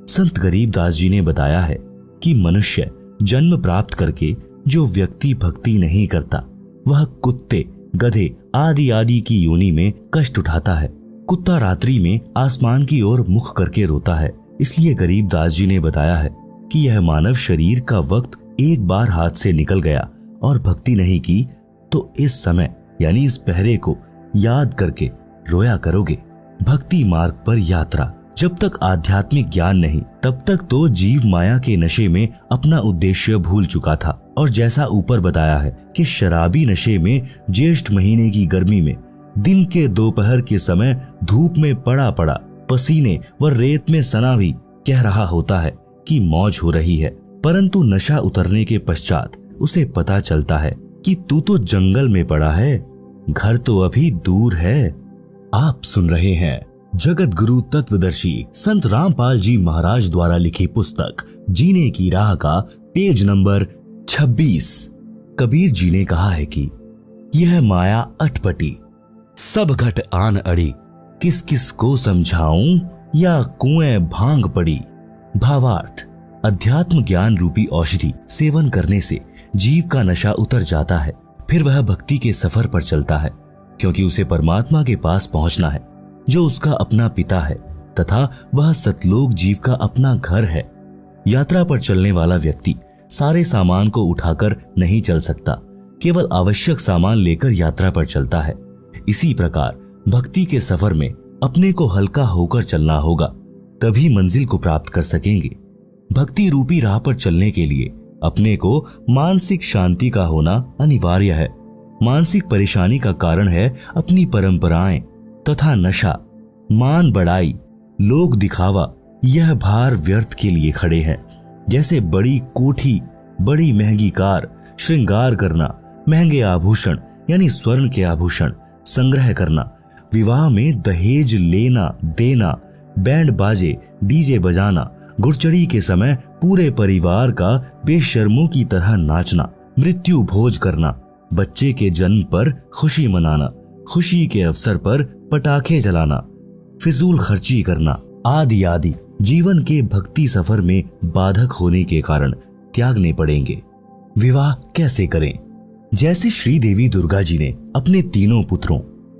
संत गरीबदास जी ने बताया है कि मनुष्य जन्म प्राप्त करके जो व्यक्ति भक्ति नहीं करता वह कुत्ते, गधे आदि की योनि में कष्ट उठाता है। कुत्ता रात्रि में आसमान की ओर मुख करके रोता है। इसलिए गरीबदास जी ने बताया है कि यह मानव शरीर का वक्त एक बार हाथ से निकल गया और भक्ति नहीं की तो इस समय यानी इस पहरे को याद करके रोया करोगे। भक्ति मार्ग पर यात्रा। जब तक आध्यात्मिक ज्ञान नहीं तब तक तो जीव माया के नशे में अपना उद्देश्य भूल चुका था। और जैसा ऊपर बताया है कि शराबी नशे में ज्येष्ठ महीने की गर्मी में दिन के दोपहर के समय धूप में पड़ा पड़ा पसीने व रेत में सना भी कह रहा होता है कि मौज हो रही है, परंतु नशा उतरने के पश्चात उसे पता चलता है कि तू तो जंगल में पड़ा है, घर तो अभी दूर है। आप सुन रहे हैं जगत गुरु तत्वदर्शी संत रामपाल जी महाराज द्वारा लिखी पुस्तक जीने की राह का पेज नंबर 26। कबीर जी ने कहा है कि यह माया अटपटी,
सब घट आन अड़ी,
किस किस को समझाऊं या कुएं भांग पड़ी। भावार्थ, अध्यात्म ज्ञान रूपी औषधि सेवन करने से जीव का नशा उतर जाता है। फिर वह भक्ति के सफर पर चलता है, क्योंकि उसे परमात्मा के पास पहुंचना है जो उसका अपना पिता है तथा वह सतलोक जीव का अपना घर है। यात्रा पर चलने वाला व्यक्ति सारे सामान को उठाकर नहीं चल सकता, केवल आवश्यक सामान लेकर यात्रा पर चलता है। इसी प्रकार भक्ति के सफर में अपने को हल्का होकर चलना होगा, तभी मंजिल को प्राप्त कर सकेंगे। भक्ति रूपी राह पर चलने के लिए अपने को मानसिक शांति का होना अनिवार्य है। मानसिक परेशानी का कारण है अपनी परंपराएं तथा नशा, मान बढ़ाई, लोक दिखावा। यह भार व्यर्थ के लिए खड़े हैं। जैसे बड़ी कोठी, बड़ी महंगी कार, श्रृंगार करना, महंगे आभूषण यानी स्वर्ण के आभूषण संग्रह करना, विवाह में दहेज लेना देना, बैंड बाजे डीजे बजाना, गुड़चड़ी के समय पूरे परिवार का बेशर्मों की तरह नाचना, मृत्यु भोज करना, बच्चे के जन्म पर खुशी मनाना, खुशी के अवसर पर पटाखे जलाना, फिजूल खर्ची करना आदि आदि जीवन के भक्ति सफर में बाधक होने के कारण त्यागने पड़ेंगे। विवाह कैसे करें? जैसे श्री देवी दुर्गा जी ने अपने तीनों पुत्रों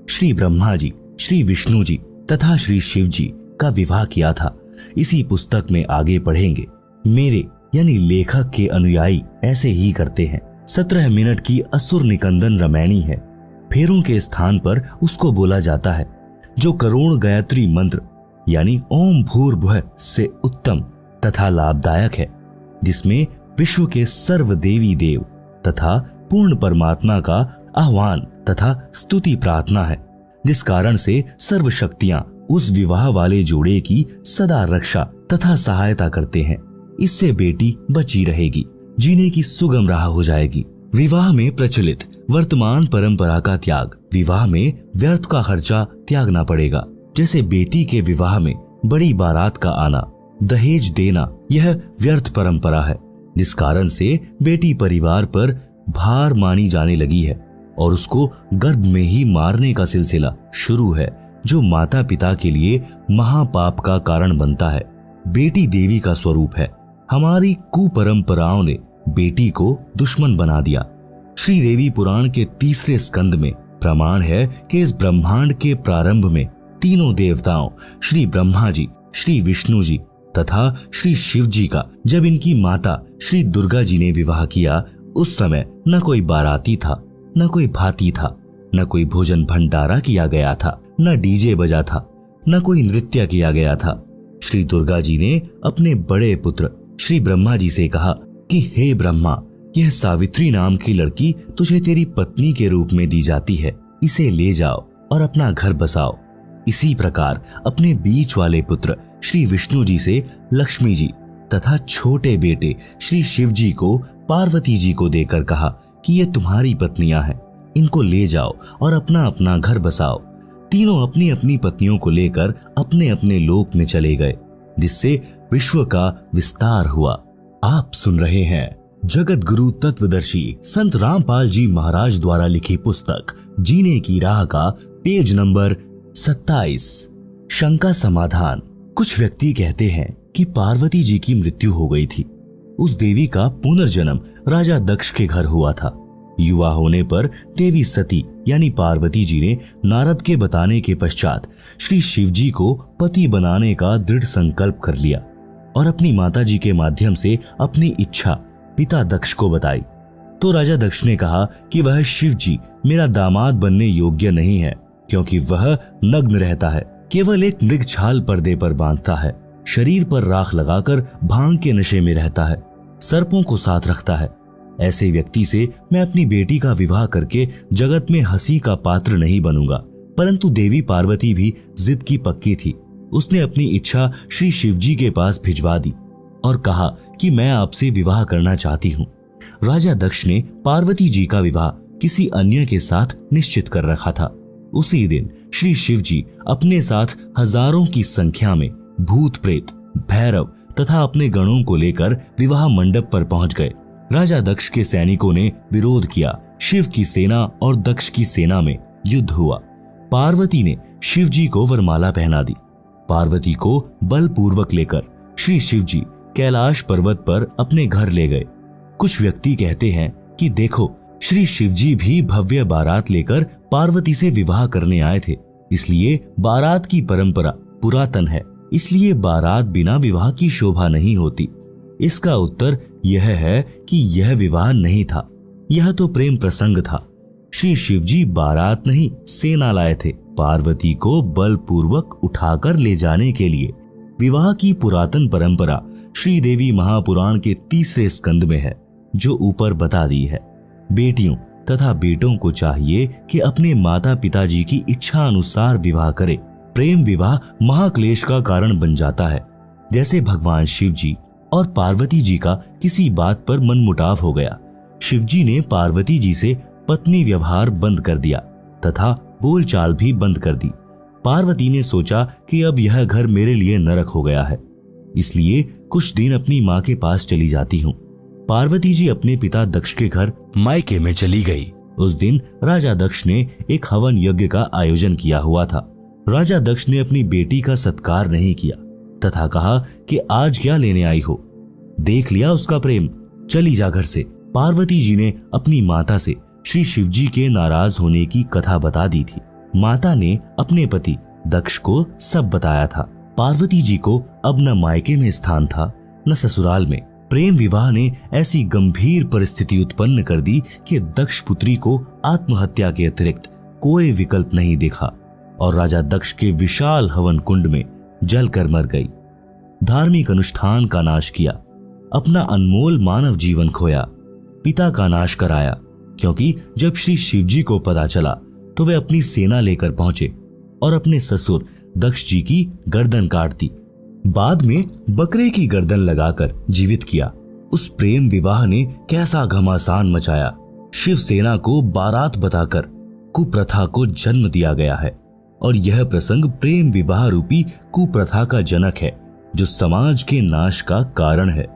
श्री ब्रह्मा जी, श्री विष्णु जी तथा श्री शिव जी का विवाह किया था, इसी पुस्तक में आगे पढ़ेंगे। मेरे यानी लेखक के अनुयायी ऐसे ही करते हैं। 17 मिनट की असुर निकंदन रामायणी है। फेरों के स्थान पर उसको बोला जाता है, जो करोड़ गायत्री मंत्र यानी ओम भूर्भुवः से उत्तम तथा लाभदायक है, जिसमें विश्व के सर्व देवी देव तथा पूर्ण परमात्मा का आह्वान तथा स्तुति प्रार्थना है, जिस कारण से सर्व शक्तियां उस विवाह वाले जोड़े की सदा रक्षा तथा सहायता करते हैं। इससे बेटी बची रहेगी, जीने की सुगम राह हो जाएगी। विवाह में प्रचलित वर्तमान परंपरा का त्याग, विवाह में व्यर्थ का खर्चा त्यागना पड़ेगा। जैसे बेटी के विवाह में बड़ी बारात का आना, दहेज देना, यह व्यर्थ परंपरा है, जिस कारण से बेटी परिवार पर भार मानी जाने लगी है और उसको गर्भ में ही मारने का सिलसिला शुरू है, जो माता पिता के लिए महापाप का कारण बनता है। बेटी देवी का स्वरूप है। हमारी कुपरंपराओं ने बेटी को दुश्मन बना दिया। श्री देवी पुराण के 3 स्कंद में प्रमाण है कि इस ब्रह्मांड के प्रारंभ में तीनों देवताओं श्री ब्रह्मा जी, श्री विष्णु जी तथा श्री शिव जी का जब इनकी माता श्री दुर्गा जी ने विवाह किया, उस समय न कोई बाराती था, न कोई भाती था, न कोई भोजन भंडारा किया गया था, न डीजे बजा था, न कोई नृत्य किया गया था। श्री दुर्गा जी ने अपने बड़े पुत्र श्री ब्रह्मा जी से कहा कि हे ब्रह्मा, यह सावित्री नाम की लड़की तुझे तेरी पत्नी के रूप में दी जाती है, इसे ले जाओ और अपना घर बसाओ। इसी प्रकार अपने बीच वाले पुत्र श्री विष्णु जी से लक्ष्मी जी तथा छोटे बेटे श्री शिव जी को पार्वती जी को देकर कहा कि ये तुम्हारी पत्नियां हैं, इनको ले जाओ और अपना अपना घर बसाओ। तीनों अपनी अपनी पत्नियों को लेकर अपने अपने लोक में चले गए, जिससे विश्व का विस्तार हुआ। आप सुन रहे हैं जगत गुरु तत्वदर्शी संत रामपाल जी महाराज द्वारा लिखी पुस्तक जीने की राह का पेज नंबर 27। शंका समाधान। कुछ व्यक्ति कहते हैं कि पार्वती जी की मृत्यु हो गई थी, उस देवी का पुनर्जन्म राजा दक्ष के घर हुआ था। युवा होने पर देवी सती यानी पार्वती जी ने नारद के बताने के पश्चात श्री शिव जी को पति बनाने का दृढ़ संकल्प कर लिया और अपनी माता जी के माध्यम से अपनी इच्छा पिता दक्ष को बताई। तो राजा दक्ष ने कहा कि वह शिव जी मेरा दामाद बनने योग्य नहीं है, क्योंकि वह नग्न रहता है, केवल एक मृग छाल पर्दे पर बांधता है, शरीर पर राख लगाकर भांग के नशे में रहता है, सर्पों को साथ रखता है। ऐसे व्यक्ति से मैं अपनी बेटी का विवाह करके जगत में हंसी का पात्र नहीं बनूंगा। परंतु देवी पार्वती भी जिद की पक्की थी। उसने अपनी इच्छा श्री शिवजी के पास भिजवा दी और कहा कि मैं आपसे विवाह करना चाहती हूँ। राजा दक्ष ने पार्वती जी का विवाह किसी अन्य के साथ निश्चित कर रखा था। उसी दिन श्री शिव जी अपने साथ हजारों की संख्या में भूत प्रेत, भैरव तथा अपने गणों को लेकर विवाह मंडप पर पहुंच गए। राजा दक्ष के सैनिकों ने विरोध किया। शिव की सेना और दक्ष की सेना में युद्ध हुआ। पार्वती ने शिव जी को वरमाला पहना दी। पार्वती को बलपूर्वक लेकर श्री शिव जी कैलाश पर्वत पर अपने घर ले गए। कुछ व्यक्ति कहते हैं कि देखो, श्री शिव जी भी भव्य बारात लेकर पार्वती से विवाह करने आए थे, इसलिए बारात की परंपरा पुरातन है, इसलिए बारात बिना विवाह की शोभा नहीं होती। इसका उत्तर यह है कि यह विवाह नहीं था, यह तो प्रेम प्रसंग था। श्री शिवजी बारात नहीं सेना लाए थे, पार्वती को बलपूर्वक उठाकर ले जाने के लिए। विवाह की पुरातन परंपरा श्रीदेवी महापुराण के 3 स्कंद में है, जो ऊपर बता दी है। बेटियों तथा बेटों को चाहिए कि अपने माता पिताजी की इच्छा अनुसार विवाह करें। प्रेम विवाह महाक्लेश का कारण बन जाता है। जैसे भगवान शिव जी और पार्वती जी का किसी बात पर मनमुटाव हो गया। शिवजी ने पार्वती जी से पत्नी व्यवहार बंद कर दिया तथा बोलचाल भी बंद कर दी। पार्वती ने सोचा कि अब यह घर मेरे लिए नरक हो गया है, इसलिए कुछ दिन अपनी माँ के पास चली जाती हूँ। पार्वती जी अपने पिता दक्ष के घर
मायके में चली गई।
उस दिन राजा दक्ष ने एक हवन यज्ञ का आयोजन किया हुआ था। राजा दक्ष ने अपनी बेटी का सत्कार नहीं किया तथा कहा कि आज क्या लेने आई हो, देख लिया उसका प्रेम, चली जा घर से। पार्वती जी ने अपनी माता से श्री शिवजी के नाराज होने की कथा बता दी थी। माता ने अपने पति दक्ष को सब बताया था। पार्वती जी को अब न मायके में स्थान था न ससुराल में। प्रेम विवाह ने ऐसी गंभीर परिस्थिति उत्पन्न कर दी कि दक्ष पुत्री को आत्महत्या के अतिरिक्त कोई विकल्प नहीं देखा और राजा दक्ष के विशाल हवन कुंड में जलकर मर गई। धार्मिक अनुष्ठान का नाश किया, अपना अनमोल मानव जीवन खोया, पिता का नाश कराया, क्योंकि जब श्री शिवजी को पता चला तो वे अपनी सेना लेकर पहुंचे और अपने ससुर दक्ष जी की गर्दन काट दी। बाद में बकरे की गर्दन लगाकर जीवित किया। उस प्रेम विवाह ने कैसा घमासान मचाया। शिव सेना को बारात बताकर कुप्रथा को जन्म दिया गया है और यह प्रसंग प्रेम विवाह रूपी कुप्रथा का जनक है, जो समाज के नाश का कारण है।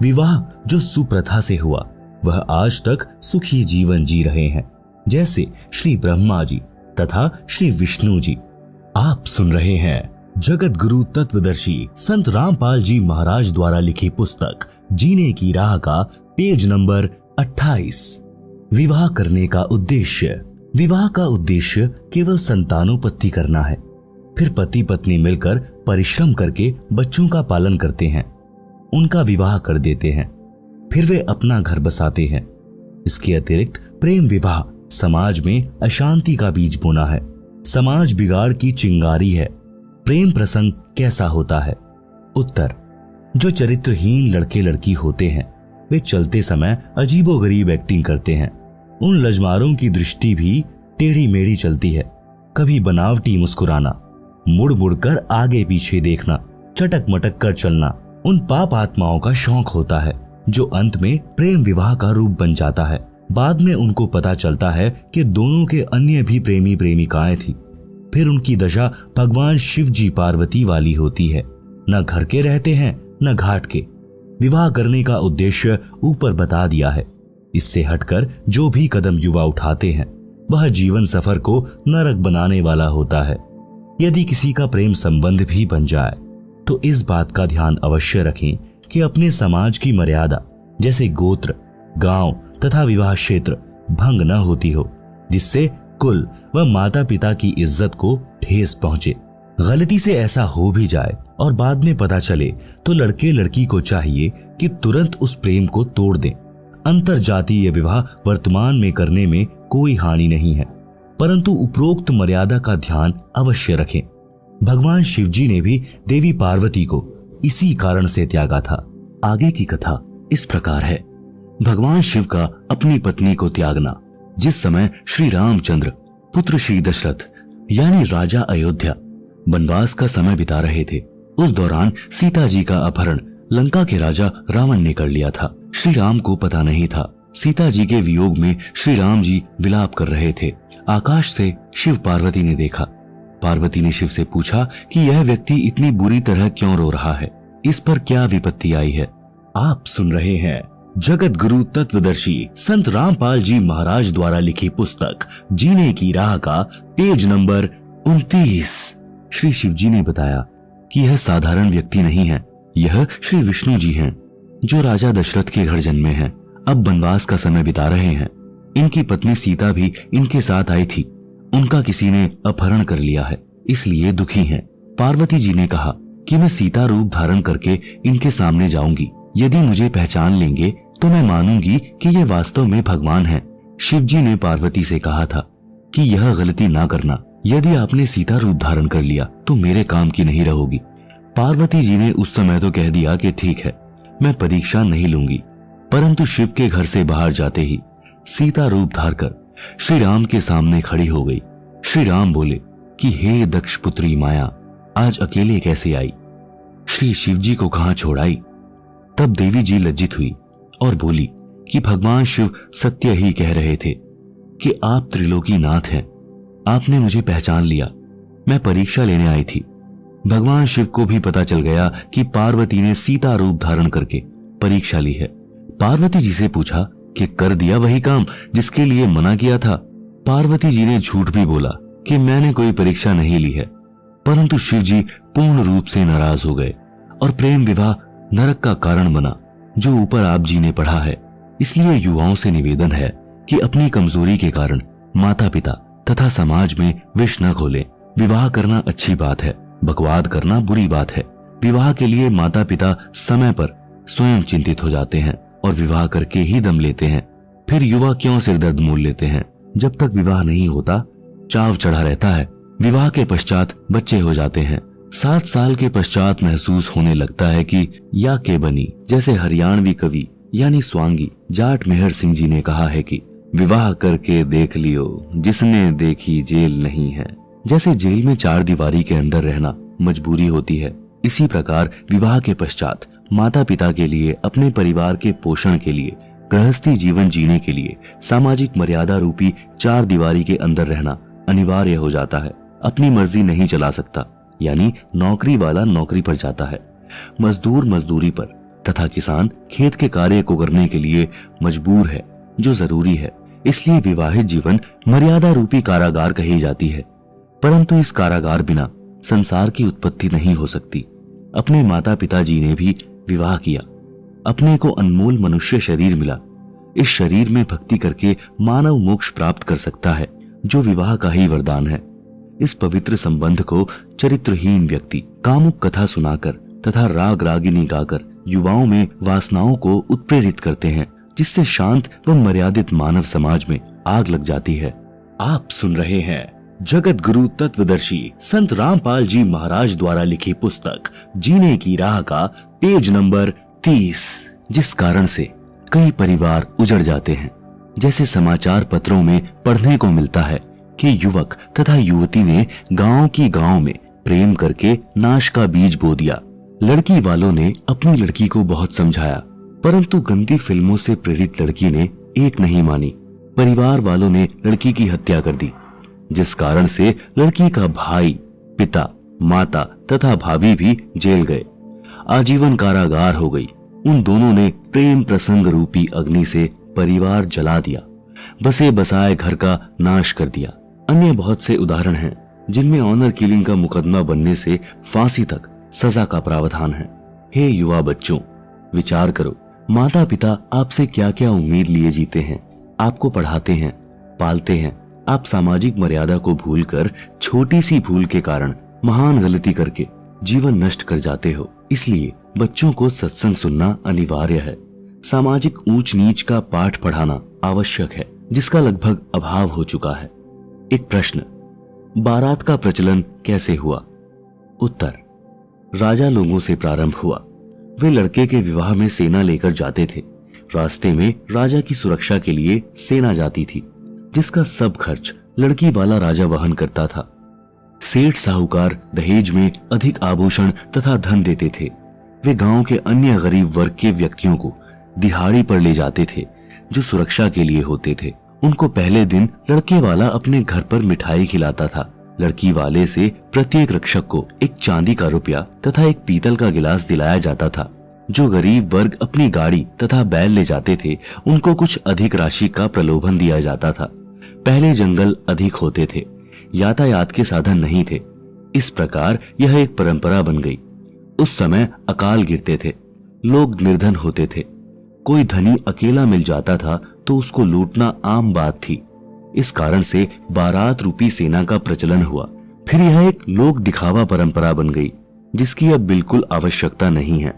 विवाह जो सुप्रथा से हुआ वह आज तक सुखी जीवन जी रहे हैं, जैसे श्री ब्रह्मा जी तथा श्री विष्णु जी। आप सुन रहे हैं जगत गुरु तत्वदर्शी संत रामपाल जी महाराज द्वारा लिखी पुस्तक जीने की राह का पेज नंबर 28। विवाह करने का उद्देश्य। विवाह का उद्देश्य केवल संतानोत्पत्ति करना है। फिर पति पत्नी मिलकर परिश्रम करके बच्चों का पालन करते हैं, उनका विवाह कर देते हैं, फिर वे अपना घर बसाते हैं। इसके अतिरिक्त प्रेम विवाह समाज में अशांति का बीज बोना है, समाज बिगाड़ की चिंगारी है। प्रेम प्रसंग कैसा होता है? उत्तर, जो चरित्रहीन लड़के लड़की होते हैं वे चलते समय अजीबोगरीब एक्टिंग करते हैं। उन लजमारों की दृष्टि भी टेढ़ी मेढ़ी चलती है। कभी बनावटी मुस्कुराना, मुड़ मुड़ कर आगे पीछे देखना, चटक मटक कर चलना उन पाप आत्माओं का शौक होता है, जो अंत में प्रेम विवाह का रूप बन जाता है। बाद में उनको पता चलता है कि दोनों के अन्य भी प्रेमी प्रेमिकाएं थी। फिर उनकी दशा भगवान शिव जी पार्वती वाली होती है, न घर के रहते हैं न घाट के। विवाह करने का उद्देश्य ऊपर बता दिया है। इससे हटकर जो भी कदम युवा उठाते हैं वह जीवन सफर को नरक बनाने वाला होता है। यदि किसी का प्रेम संबंध भी बन जाए तो इस बात का ध्यान अवश्य रखें कि अपने समाज की मर्यादा जैसे गोत्र, गांव तथा विवाह क्षेत्र भंग न होती हो, जिससे कुल व माता पिता की इज्जत को ठेस पहुंचे। गलती से ऐसा हो भी जाए और बाद में पता चले तो लड़के लड़की को चाहिए कि तुरंत उस प्रेम को तोड़ दें। अंतर जातीय विवाह वर्तमान में करने में कोई हानि नहीं है, परंतु उपरोक्त मर्यादा का ध्यान अवश्य रखें। भगवान शिवजी ने भी देवी पार्वती को इसी कारण से त्यागा था। आगे की कथा इस प्रकार है। भगवान शिव का अपनी पत्नी को त्यागना। जिस समय श्री रामचंद्र पुत्र श्री दशरथ यानी राजा अयोध्या वनवास का समय बिता रहे थे, उस दौरान सीता जी का अपहरण लंका के राजा रावण ने कर लिया था। श्री राम को पता नहीं था। सीता जी के वियोग में श्री राम जी विलाप कर रहे थे। आकाश से शिव पार्वती ने देखा। पार्वती ने शिव से पूछा कि यह व्यक्ति इतनी बुरी तरह क्यों रो रहा है, इस पर क्या विपत्ति आई है।
आप सुन रहे हैं जगत गुरु तत्वदर्शी संत रामपाल जी महाराज द्वारा लिखी पुस्तक जीने की राह का पेज नंबर 29।
श्री शिवजी ने बताया कि यह साधारण व्यक्ति नहीं है, यह श्री विष्णु जी हैं, जो राजा दशरथ के घर जन्मे हैं, अब वनवास का समय बिता रहे हैं। इनकी पत्नी सीता भी इनके साथ आई थी, उनका किसी ने अपहरण कर लिया है, इसलिए दुखी हैं। पार्वती जी ने कहा कि मैं सीता रूप धारण करके इनके सामने जाऊंगी, यदि मुझे पहचान लेंगे तो मैं मानूंगी कि ये वास्तव में भगवान हैं। शिवजी ने पार्वती से कहा था कि यह गलती ना करना, यदि आपने सीता रूप धारण कर लिया तो मेरे काम की नहीं रहोगी। पार्वती जी ने उस समय तो कह दिया कि ठीक है, मैं परीक्षा नहीं लूंगी, परंतु शिव के घर से बाहर जाते ही सीता रूप धार कर श्री राम के सामने खड़ी हो गई। श्री राम बोले कि हे दक्ष पुत्री माया, आज अकेले कैसे आई, श्री शिवजी को कहां छोड़ आई। तब देवी जी लज्जित हुई और बोली कि भगवान शिव सत्य ही कह रहे थे कि आप त्रिलोकी नाथ हैं, आपने मुझे पहचान लिया, मैं परीक्षा लेने आई थी। भगवान शिव को भी पता चल गया कि पार्वती ने सीता रूप धारण करके परीक्षा ली है। पार्वती जी से पूछा कि कर दिया वही काम जिसके लिए मना किया था। पार्वती जी ने झूठ भी बोला कि मैंने कोई परीक्षा नहीं ली है, परंतु शिव जी पूर्ण रूप से नाराज हो गए और प्रेम विवाह नरक का कारण बना, जो ऊपर आप जी ने पढ़ा है। इसलिए युवाओं से निवेदन है कि अपनी कमजोरी के कारण माता पिता तथा समाज में विष न घोलें। विवाह करना अच्छी बात है, बकवाद करना बुरी बात है। विवाह के लिए माता पिता समय पर स्वयं चिंतित हो जाते हैं और विवाह करके ही दम लेते हैं। फिर युवा क्यों सिरदर्द मोल लेते हैं। जब तक विवाह नहीं होता चाव चढ़ा रहता है, विवाह के पश्चात बच्चे हो जाते हैं। 7 साल के पश्चात महसूस होने लगता है कि या के बनी। जैसे हरियाणवी कवि यानी स्वांगी जाट मेहर सिंह जी ने कहा है कि विवाह करके देख लियो जिसने देखी जेल नहीं है। जैसे जेल में 4 दीवारी के अंदर रहना मजबूरी होती है, इसी प्रकार विवाह के पश्चात माता पिता के लिए, अपने परिवार के पोषण के लिए, गृहस्थी जीवन जीने के लिए सामाजिक मर्यादा रूपी 4 दीवारी के अंदर रहना अनिवार्य हो जाता है। अपनी मर्जी नहीं चला सकता, यानी नौकरी वाला नौकरी पर जाता है, मजदूर मजदूरी पर तथा किसान खेत के कार्य को करने के लिए मजबूर है, जो जरूरी है। इसलिए विवाहित जीवन मर्यादा रूपी कारागार कही जाती है, परंतु इस कारागार बिना संसार की उत्पत्ति नहीं हो सकती। अपने माता पिता जी ने भी विवाह किया, अपने को अनमोल मनुष्य शरीर मिला। इस शरीर में भक्ति करके मानव मोक्ष प्राप्त कर सकता है, जो विवाह का ही वरदान है। इस पवित्र संबंध को चरित्रहीन व्यक्ति कामुक कथा सुनाकर तथा राग रागिनी गाकर युवाओं में वासनाओं को उत्प्रेरित करते हैं, जिससे शांत व मर्यादित मानव समाज में आग लग जाती है।
आप सुन रहे हैं जगत गुरु तत्वदर्शी संत रामपाल जी महाराज द्वारा लिखी पुस्तक जीने की राह का पेज नंबर 30।
जिस कारण से कई परिवार उजड़ जाते हैं। जैसे समाचार पत्रों में पढ़ने को मिलता है कि युवक तथा युवती ने गांव की गांव में प्रेम करके नाश का बीज बो दिया। लड़की वालों ने अपनी लड़की को बहुत समझाया, परंतु गंदी फिल्मों से प्रेरित लड़की ने एक नहीं मानी। परिवार वालों ने लड़की की हत्या कर दी, जिस कारण से लड़की का भाई, पिता, माता तथा भाभी भी जेल गए। आजीवन कारागार हो गई। उन दोनों ने प्रेम प्रसंग रूपी अग्नि से परिवार जला दिया, बसे बसाए घर का नाश कर दिया। अन्य बहुत से उदाहरण हैं जिनमें ऑनर किलिंग का मुकदमा बनने से फांसी तक सजा का प्रावधान है। हे युवा बच्चों, विचार करो, माता पिता आपसे क्या क्या उम्मीद लिए जीते हैं, आपको पढ़ाते हैं, पालते हैं। आप सामाजिक मर्यादा को भूलकर छोटी सी भूल के कारण महान गलती करके जीवन नष्ट कर जाते हो। इसलिए बच्चों को सत्संग सुनना अनिवार्य है। सामाजिक ऊंच नीच का पाठ पढ़ाना आवश्यक है, जिसका लगभग अभाव हो चुका है। एक प्रश्न, बारात का प्रचलन कैसे हुआ? उत्तर, राजा लोगों से प्रारंभ हुआ। वे लड़के के विवाह में सेना लेकर जाते थे। रास्ते में राजा की सुरक्षा के लिए सेना जाती थी, जिसका सब खर्च लड़की वाला राजा वहन करता था। सेठ साहूकार दहेज में अधिक आभूषण तथा धन देते थे। वे गांव के अन्य गरीब वर्ग के व्यक्तियों को दिहाड़ी पर ले जाते थे, जो सुरक्षा के लिए होते थे। उनको पहले दिन लड़के वाला अपने घर पर मिठाई खिलाता था। लड़की वाले से प्रत्येक रक्षक को एक चांदी का रुपया तथा एक पीतल का गिलास दिलाया जाता था। जो गरीब वर्ग अपनी गाड़ी तथा बैल ले जाते थे, उनको कुछ अधिक राशि का प्रलोभन दिया जाता था। पहले जंगल अधिक होते थे, यातायात के साधन नहीं थे। इस प्रकार यह एक परंपरा बन गई। उस समय अकाल गिरते थे, लोग निर्धन होते थे। कोई धनी अकेला मिल जाता था तो उसको लूटना आम बात थी। इस कारण से बारात रूपी सेना का प्रचलन हुआ। फिर यह एक लोक दिखावा परंपरा बन गई, जिसकी अब बिल्कुल आवश्यकता नहीं है।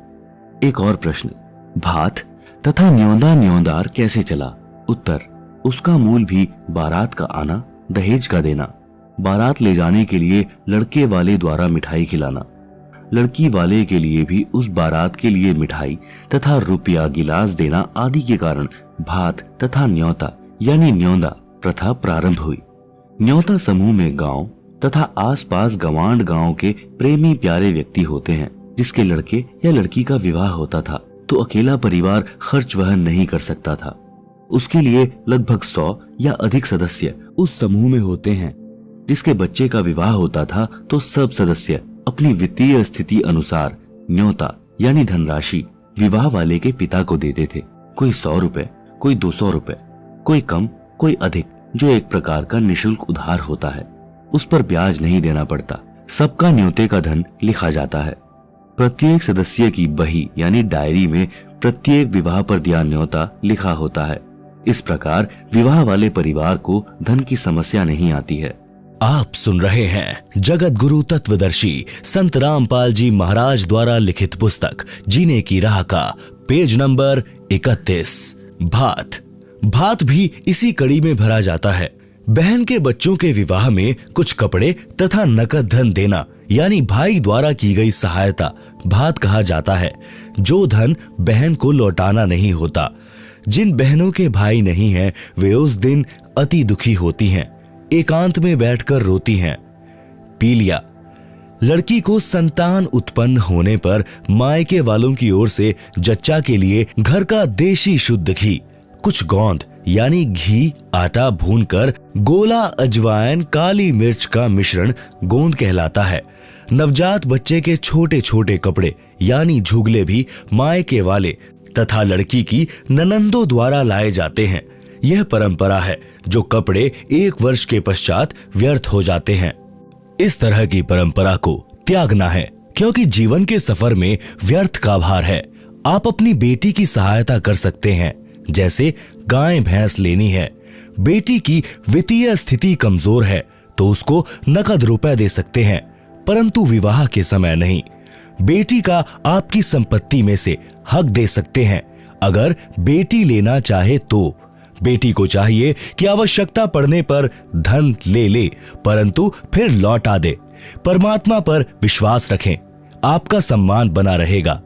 एक और प्रश्न, भात तथा न्योंदा न्योंदार कैसे चला? उत्तर, उसका मूल भी बारात का आना, दहेज का देना, बारात ले जाने के लिए लड़के वाले द्वारा मिठाई खिलाना, लड़की वाले के लिए भी उस बारात के लिए मिठाई तथा रुपया गिलास देना आदि के कारण भात तथा न्योता यानी न्योंदा प्रथा प्रारंभ हुई। न्योता समूह में गांव तथा आसपास गवांड गांव के प्रेमी प्यारे व्यक्ति होते हैं, जिसके लड़के या लड़की का विवाह होता था तो अकेला परिवार खर्च वहन नहीं कर सकता था। उसके लिए लगभग 100 या अधिक सदस्य उस समूह में होते हैं। जिसके बच्चे का विवाह होता था तो सब सदस्य अपनी वित्तीय स्थिति अनुसार न्योता यानी धनराशि विवाह वाले के पिता को देते थे। कोई 100 रुपए, कोई 200 रुपए, कोई कम, कोई अधिक, जो एक प्रकार का निशुल्क उधार होता है। उस पर ब्याज नहीं देना पड़ता। सबका न्योते का धन लिखा जाता है। प्रत्येक सदस्य की बही यानी डायरी में प्रत्येक विवाह पर दिया न्योता लिखा होता है। इस प्रकार विवाह वाले परिवार को धन की समस्या नहीं आती है।
आप सुन रहे हैं जगत गुरु तत्वदर्शी संत रामपाल जी महाराज द्वारा लिखित पुस्तक जीने की राह का पेज नंबर 31। भात। भात भी इसी कड़ी में भरा जाता है। बहन के बच्चों के विवाह में कुछ कपड़े तथा नकद धन देना यानी भाई द्वारा की गई सहायता भात कहा जाता है। जो धन बहन को लौटाना नहीं होता। जिन बहनों के भाई नहीं हैं, वे उस दिन अति दुखी होती हैं, एकांत में बैठकर रोती हैं। पीलिया। लड़की को संतान उत्पन्न होने पर मायके वालों की ओर से जच्चा के लिए घर का देशी शुद्ध घी, कुछ गोंद यानी घी, आटा भूनकर गोला, अजवाइन, काली मिर्च का मिश्रण गोंद कहलाता है। नवजात बच्चे के छोटे छोटे कपड़े यानी झुगले भी मायके वाले तथा लड़की की ननंदों द्वारा लाए जाते हैं। यह परंपरा है जो कपड़े 1 वर्ष के पश्चात व्यर्थ हो जाते हैं। इस तरह की परंपरा को त्यागना है, क्योंकि जीवन के सफर में व्यर्थ का भार है। आप अपनी बेटी की सहायता कर सकते हैं, जैसे गाय भैंस लेनी है। बेटी की वित्तीय स्थिति कमजोर है तो उसको नकद रुपए दे सकते हैं, परंतु विवाह के समय नहीं। बेटी का आपकी संपत्ति में से हक दे सकते हैं अगर बेटी लेना चाहे तो। बेटी को चाहिए कि आवश्यकता पड़ने पर धन ले, परंतु फिर लौटा दे। परमात्मा पर विश्वास रखें, आपका सम्मान बना रहेगा।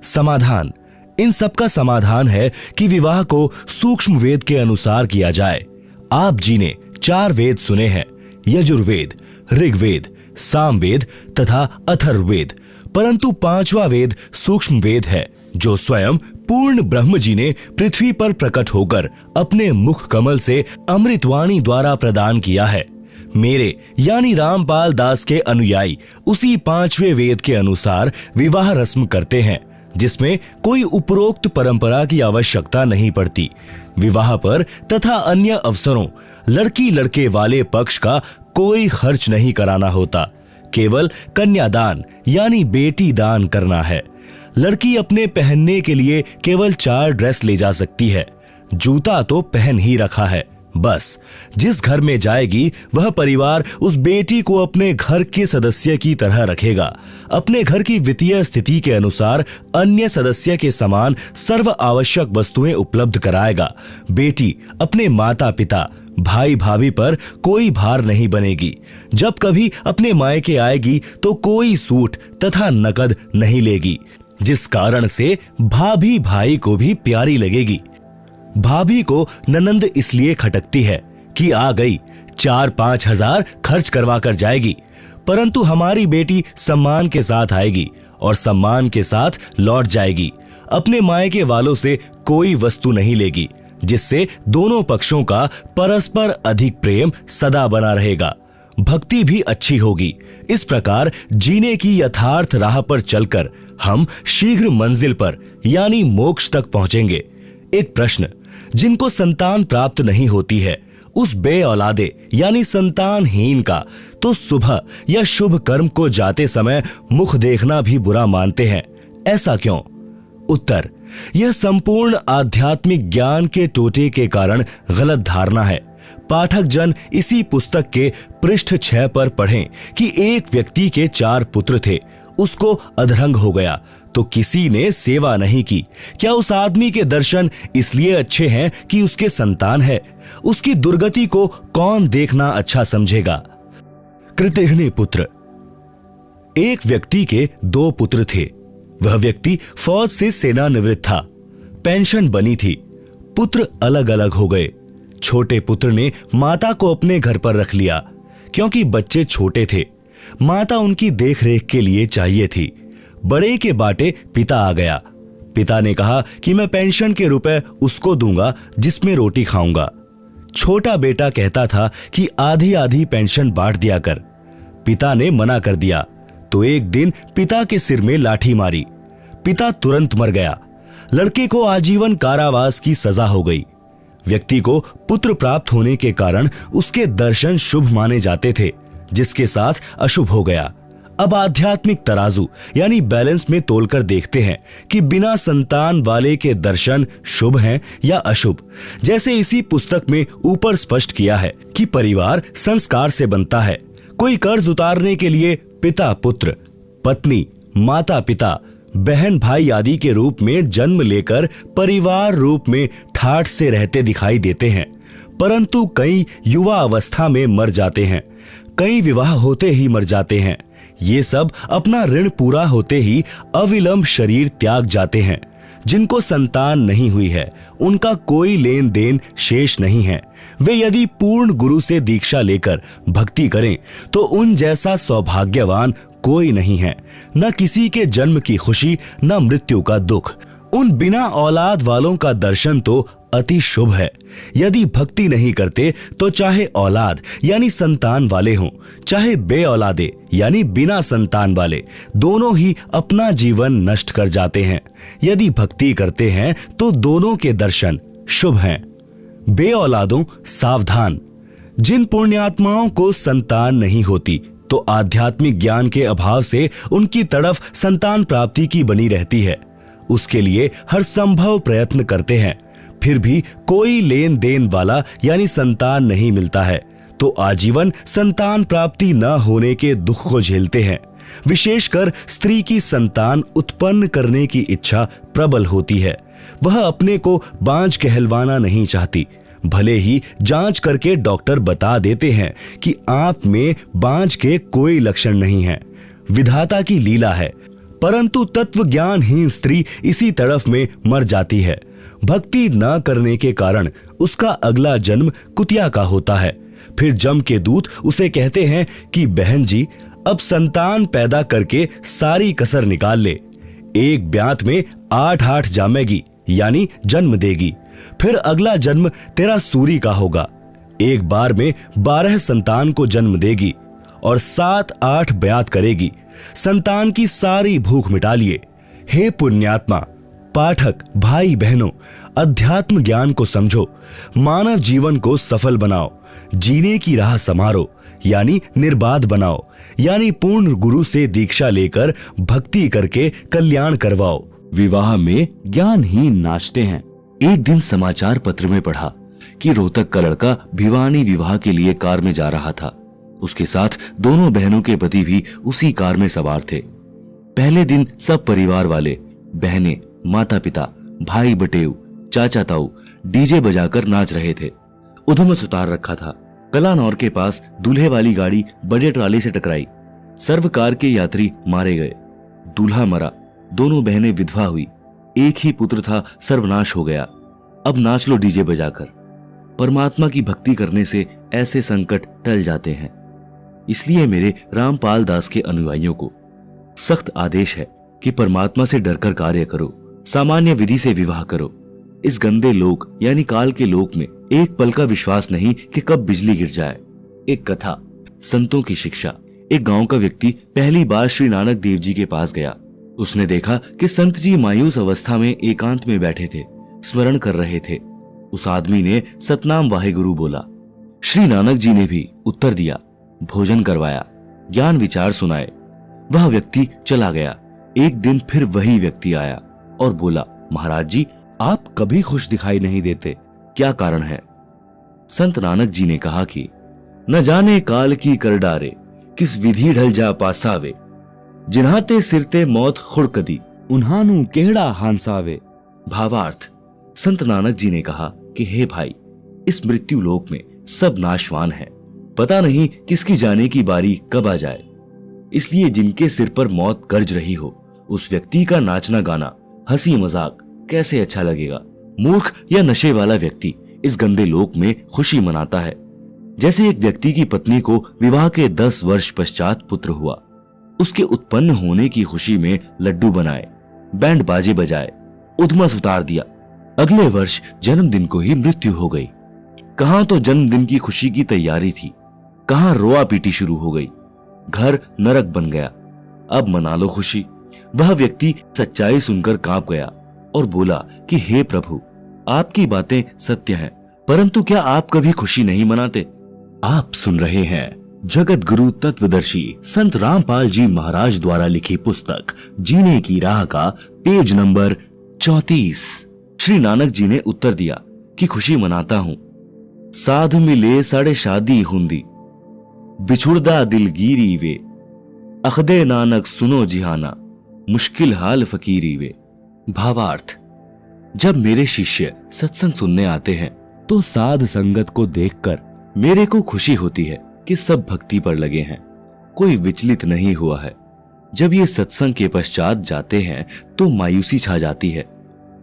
समाधान। इन सब का समाधान है कि विवाह को सूक्ष्म वेद के अनुसार किया जाए। आप जी ने 4 वेद सुने हैं, यजुर्वेद, ऋग्वेद, सामवेद तथा अथर्ववेद, परंतु 5वां वेद सूक्ष्म वेद है, जो स्वयं पूर्ण ब्रह्म जी ने पृथ्वी पर प्रकट होकर अपने मुख कमल से अमृतवाणी द्वारा प्रदान किया है। मेरे यानी रामपाल दास के अनुयायी उसी 5वें वेद के अनुसार विवाह रस्म करते हैं, जिसमें कोई उपरोक्त परंपरा की आवश्यकता नहीं पड़ती। विवाह पर तथा अन्य अवसरों लड़की लड़के वाले पक्ष का कोई खर्च नहीं कराना होता, केवल कन्यादान यानी बेटी दान करना है। लड़की अपने पहनने के लिए केवल 4 ड्रेस ले जा सकती है, जूता तो पहन ही रखा है। बस जिस घर में जाएगी वह परिवार उस बेटी को अपने घर के सदस्य की तरह रखेगा, अपने घर की वित्तीय स्थिति के अनुसार अन्य सदस्य के समान सर्व आवश्यक वस्तुएं उपलब्ध कराएगा। बेटी अपने माता पिता भाई भाभी पर कोई भार नहीं बनेगी। जब कभी अपने मायके आएगी तो कोई सूट तथा नकद नहीं लेगी, जिस कारण से भाभी भाई को भी प्यारी लगेगी। भाभी को ननंद इसलिए खटकती है कि आ गई, 4-5 हजार खर्च करवा कर जाएगी, परंतु हमारी बेटी सम्मान के साथ आएगी और सम्मान के साथ लौट जाएगी। अपने मायके वालों से कोई वस्तु नहीं लेगी, जिससे दोनों पक्षों का परस्पर अधिक प्रेम सदा बना रहेगा। भक्ति भी अच्छी होगी। इस प्रकार जीने की यथार्थ राह पर चलकर हम शीघ्र मंजिल पर यानी मोक्ष तक पहुंचेंगे। एक प्रश्न, जिनको संतान प्राप्त नहीं होती है उस बे औलादे यानी संतानहीन का तो सुबह या शुभ कर्म को जाते समय मुख देखना भी बुरा मानते हैं, ऐसा क्यों? उत्तर, यह संपूर्ण आध्यात्मिक ज्ञान के टोटे के कारण गलत धारणा है। पाठक जन इसी पुस्तक के पृष्ठ 6 पर पढ़ें कि एक व्यक्ति के 4 पुत्र थे, उसको अधरंग हो गया तो किसी ने सेवा नहीं की। क्या उस आदमी के दर्शन इसलिए अच्छे हैं कि उसके संतान है? उसकी दुर्गति को कौन देखना अच्छा समझेगा? कृतघ्न पुत्र। एक व्यक्ति के 2 पुत्र थे। वह व्यक्ति फौज से सेवानिवृत्त था। पेंशन बनी थी। पुत्र अलग अलग हो गए। छोटे पुत्र ने माता को अपने घर पर रख लिया, क्योंकि बच्चे छोटे थे। माता उनकी देखरेख के लिए चाहिए थी। बड़े के बाटे पिता आ गया। पिता ने कहा कि मैं पेंशन के रुपए उसको दूंगा जिसमें रोटी खाऊंगा। छोटा बेटा कहता था कि आधी आधी पेंशन बांट दिया कर। पिता ने मना कर दिया तो एक दिन पिता के सिर में लाठी मारी। पिता तुरंत मर गया। लड़के को आजीवन कारावास की सजा हो गई। व्यक्ति को पुत्र प्राप्त होने के कारण उसके दर्शन शुभ माने जाते थे, जिसके साथ अशुभ हो गया। अब आध्यात्मिक तराजू यानी बैलेंस में तोलकर देखते हैं कि बिना संतान वाले के दर्शन शुभ हैं या अशुभ। जैसे इसी पुस्तक में ऊपर स्पष्ट किया है कि परिवार संस्कार से बनता है। कोई कर्ज उतारने के लिए पिता पुत्र, पत्नी, माता पिता, बहन भाई आदि के रूप में जन्म लेकर परिवार रूप में ठाठ से रहते दिखाई देते हैं, परंतु कई युवा अवस्था में मर जाते हैं, कई विवाह होते ही मर जाते हैं। ये सब अपना ऋण पूरा होते ही अविलंब शरीर त्याग जाते हैं। जिनको संतान नहीं हुई है उनका कोई लेन देन शेष नहीं है। वे यदि पूर्ण गुरु से दीक्षा लेकर भक्ति करें तो उन जैसा सौभाग्यवान कोई नहीं है। न किसी के जन्म की खुशी, न मृत्यु का दुख। उन बिना औलाद वालों का दर्शन तो अति शुभ है। यदि भक्ति नहीं करते तो चाहे औलाद यानी संतान वाले हों, चाहे बे औलादे यानी बिना संतान वाले, दोनों ही अपना जीवन नष्ट कर जाते हैं। यदि भक्ति करते हैं तो दोनों के दर्शन शुभ हैं। बे औलादों सावधान। जिन पुण्यात्माओं को संतान नहीं होती तो आध्यात्मिक ज्ञान के अभाव से उनकी तड़फ संतान प्राप्ति की बनी रहती है। उसके लिए हर संभव प्रयत्न करते हैं, फिर भी कोई लेन देन वाला यानी संतान नहीं मिलता है तो आजीवन संतान प्राप्ति न होने के दुख को झेलते हैं। विशेषकर स्त्री की संतान उत्पन्न करने की इच्छा प्रबल होती है। वह अपने को बांझ कहलवाना नहीं चाहती। भले ही जांच करके डॉक्टर बता देते हैं कि आप में बांझ के कोई लक्षण नहीं है, विधाता की लीला है, परंतु तत्व ज्ञानहीन स्त्री इसी तड़फ में मर जाती है। भक्ति न करने के कारण उसका अगला जन्म कुतिया का होता है। फिर जम के दूत उसे कहते हैं कि बहन जी, अब संतान पैदा करके सारी कसर निकाल ले। एक ब्यात में 8 जामेगी यानी जन्म देगी। फिर अगला जन्म तेरा सूरी का होगा। एक बार में 12 संतान को जन्म देगी और 7-8 ब्यात करेगी। संतान की सारी भूख मिटा लिए। हे पुण्यात्मा, पाठक भाई बहनों, अध्यात्म ज्ञान को समझो, मानव जीवन को सफल बनाओ, जीने की राह संवारो। यानी निर्बाध बनाओ, यानी पूर्ण गुरु से दीक्षा लेकर भक्ति करके कल्याण करवाओ।
विवाह में ज्ञानहीन नाचते हैं। एक दिन समाचार पत्र में पढ़ा कि रोहतक का लड़का भिवानी विवाह के लिए कार में जा रहा था। उसके साथ दोनों बहनों के पति भी उसी कार में सवार थे। पहले दिन सब परिवार वाले, बहनें, माता पिता, भाई बटेऊ, चाचा ताऊ डीजे बजाकर नाच रहे थे। उधमस उतार रखा था। कलानौर के पास दूल्हे वाली गाड़ी बड़े ट्राले से टकराई। सर्व कार के यात्री मारे गए। दूल्हा मरा, दोनों बहनें विधवा हुई। एक ही पुत्र था, सर्वनाश हो गया। अब नाच लो डीजे बजाकर। परमात्मा की भक्ति करने से ऐसे संकट टल जाते हैं। इसलिए मेरे रामपाल दास के अनुयायियों को सख्त आदेश है कि परमात्मा से डरकर कार्य करो, सामान्य विधि से विवाह करो। इस गंदे लोक यानी काल के लोक में एक पल का विश्वास नहीं कि कब बिजली गिर जाए। एक कथा, संतों की शिक्षा। एक गांव का व्यक्ति पहली बार श्री नानक देव जी के पास गया। उसने देखा कि संत जी मायूस अवस्था में एकांत में बैठे थे, स्मरण कर रहे थे। उस आदमी ने सतनाम वाहेगुरु बोला। श्री नानक जी ने भी उत्तर दिया, भोजन करवाया, ज्ञान विचार सुनाए। वह व्यक्ति चला गया। एक दिन फिर वही व्यक्ति आया और बोला, महाराज जी आप कभी खुश दिखाई नहीं देते, क्या कारण है? संत नानक जी ने कहा कि न जाने काल की कर डारे, किस विधि ढल जा पासावे, जिन्हाते सिरते मौत खुड़कदी, उन्हानु केहड़ा हांसावे। भावार्थ, संत नानक जी ने कहा कि हे भाई, इस मृत्यु लोक में सब नाशवान है, पता नहीं किसकी जाने की बारी कब आ जाए। इसलिए जिनके सिर पर मौत गरज रही हो, उस व्यक्ति का नाचना गाना, हंसी मजाक कैसे अच्छा लगेगा? मूर्ख या नशे वाला व्यक्ति इस गंदे लोक में खुशी मनाता है। जैसे एक व्यक्ति की पत्नी को विवाह के 10 वर्ष पश्चात पुत्र हुआ, उसके उत्पन्न होने की खुशी में लड्डू बनाए, बैंड बाजे बजाए, उधमस उतार दिया। अगले वर्ष जन्मदिन को ही मृत्यु हो गई। कहां तो जन्मदिन की खुशी की तैयारी थी, कहां रोआ पीटी शुरू हो गई। घर नरक बन गया। अब मना लो खुशी। वह व्यक्ति सच्चाई सुनकर कांप गया और बोला कि हे प्रभु, आपकी बातें सत्य हैं, परंतु क्या आप कभी खुशी नहीं मनाते?
आप सुन रहे हैं जगत गुरु तत्वदर्शी संत रामपाल जी महाराज द्वारा लिखी पुस्तक जीने की राह का पेज नंबर 34।
श्री नानक जी ने उत्तर दिया कि खुशी मनाता हूं। साधु मिले साढ़े शादी हुंदी, बिछुड़दा दिलगीरी वे, अखदे नानक सुनो जिहाना, मुश्किल हाल फकीरी वे। भावार्थ, जब मेरे शिष्य सत्संग सुनने आते हैं तो साध संगत को देखकर मेरे को खुशी होती है कि सब भक्ति पर लगे हैं, कोई विचलित नहीं हुआ है। जब ये सत्संग के पश्चात जाते हैं तो मायूसी छा जाती है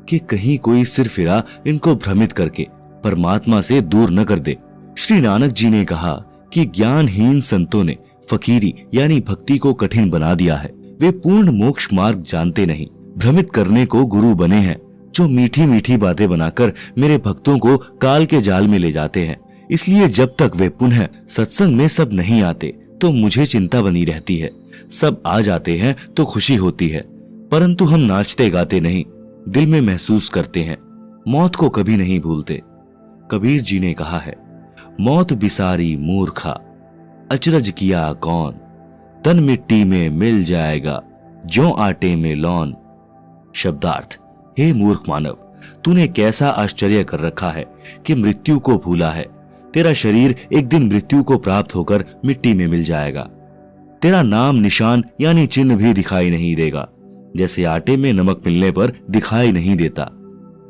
कि कहीं कोई सिर फिरा इनको भ्रमित करके परमात्मा से दूर न कर दे। श्री नानक जी ने कहा कि ज्ञानहीन संतों ने फकीरी यानी भक्ति को कठिन बना दिया है। वे पूर्ण मोक्ष मार्ग जानते नहीं, भ्रमित करने को गुरु बने हैं, जो मीठी मीठी बातें बनाकर मेरे भक्तों को काल के जाल में ले जाते हैं। इसलिए जब तक वे पुनः सत्संग में सब नहीं आते तो मुझे चिंता बनी रहती है। सब आ जाते हैं तो खुशी होती है, परंतु हम नाचते गाते नहीं, दिल में महसूस करते हैं, मौत को कभी नहीं भूलते। कबीर जी ने कहा है, मौत बिसारी मूर्खा, अचरज किया कौन, तन मिट्टी में मिल जाएगा, ज्यों आटे में लौन। शब्दार्थ, हे मूर्ख मानव, तूने कैसा आश्चर्य कर रखा है कि मृत्यु को भूला है। तेरा शरीर एक दिन मृत्यु को प्राप्त होकर मिट्टी में मिल जाएगा। तेरा नाम निशान यानी चिन्ह भी दिखाई नहीं देगा, जैसे आटे में नमक मिलने पर दिखाई नहीं देता।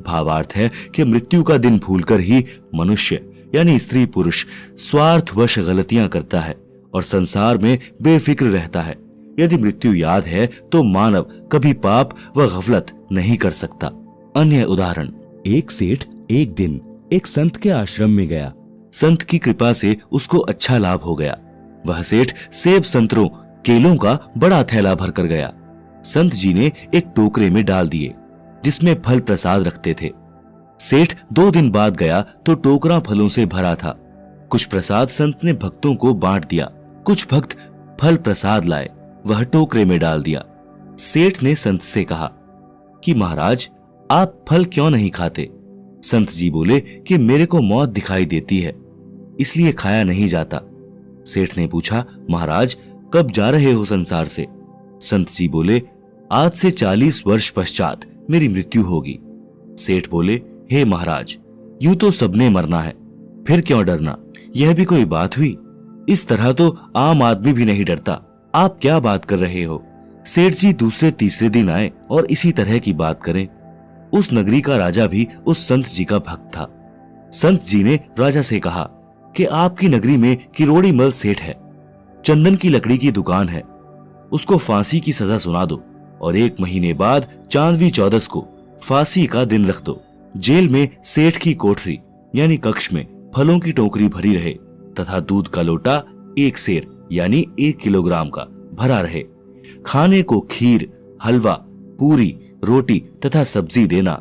भावार्थ है कि मृत्यु का दिन भूलकर ही मनुष्य यानी स्त्री पुरुष स्वार्थवश गलतियां करता है और संसार में बेफिक्र रहता है। यदि मृत्यु याद है तो मानव कभी पाप व गफलत नहीं कर सकता। अन्य उदाहरण, एक सेठ एक दिन एक संत के आश्रम में गया। संत की कृपा से उसको अच्छा लाभ हो गया। वह सेठ सेब, संतरों, केलों का बड़ा थैला भर कर गया। संत जी ने एक टोकरे में डाल दिए जिसमें फल प्रसाद रखते थे। सेठ 2 दिन बाद गया तो टोकरा फलों से भरा था। कुछ प्रसाद संत ने भक्तों को बांट दिया। कुछ भक्त फल प्रसाद लाए, वह टोकरे में डाल दिया। सेठ ने संत से कहा कि महाराज, आप फल क्यों नहीं खाते? संत जी बोले कि मेरे को मौत दिखाई देती है, इसलिए खाया नहीं जाता। सेठ ने पूछा, महाराज कब जा रहे हो संसार से? संत जी बोले, आज से 40 वर्ष पश्चात मेरी मृत्यु होगी। सेठ बोले, हे महाराज, यूं तो सबने मरना है, फिर क्यों डरना? यह भी कोई बात हुई? इस तरह तो आम आदमी भी नहीं डरता। आप क्या बात कर रहे हो? सेठ जी दूसरे तीसरे दिन आए और इसी तरह की बात करें। उस नगरी का राजा भी उस संत जी का भक्त था। संत जी ने राजा से कहा कि आपकी नगरी में किरोड़ी मल सेठ है, चंदन की लकड़ी की दुकान है, उसको फांसी की सजा सुना दो और 1 महीने बाद चांदवी 14 को फांसी का दिन रख दो। जेल में सेठ की कोठरी यानी कक्ष में फलों की टोकरी भरी रहे तथा दूध का लोटा 1 सेर यानी 1 किलोग्राम का भरा रहे। खाने को खीर, हलवा, पूरी, रोटी तथा सब्जी देना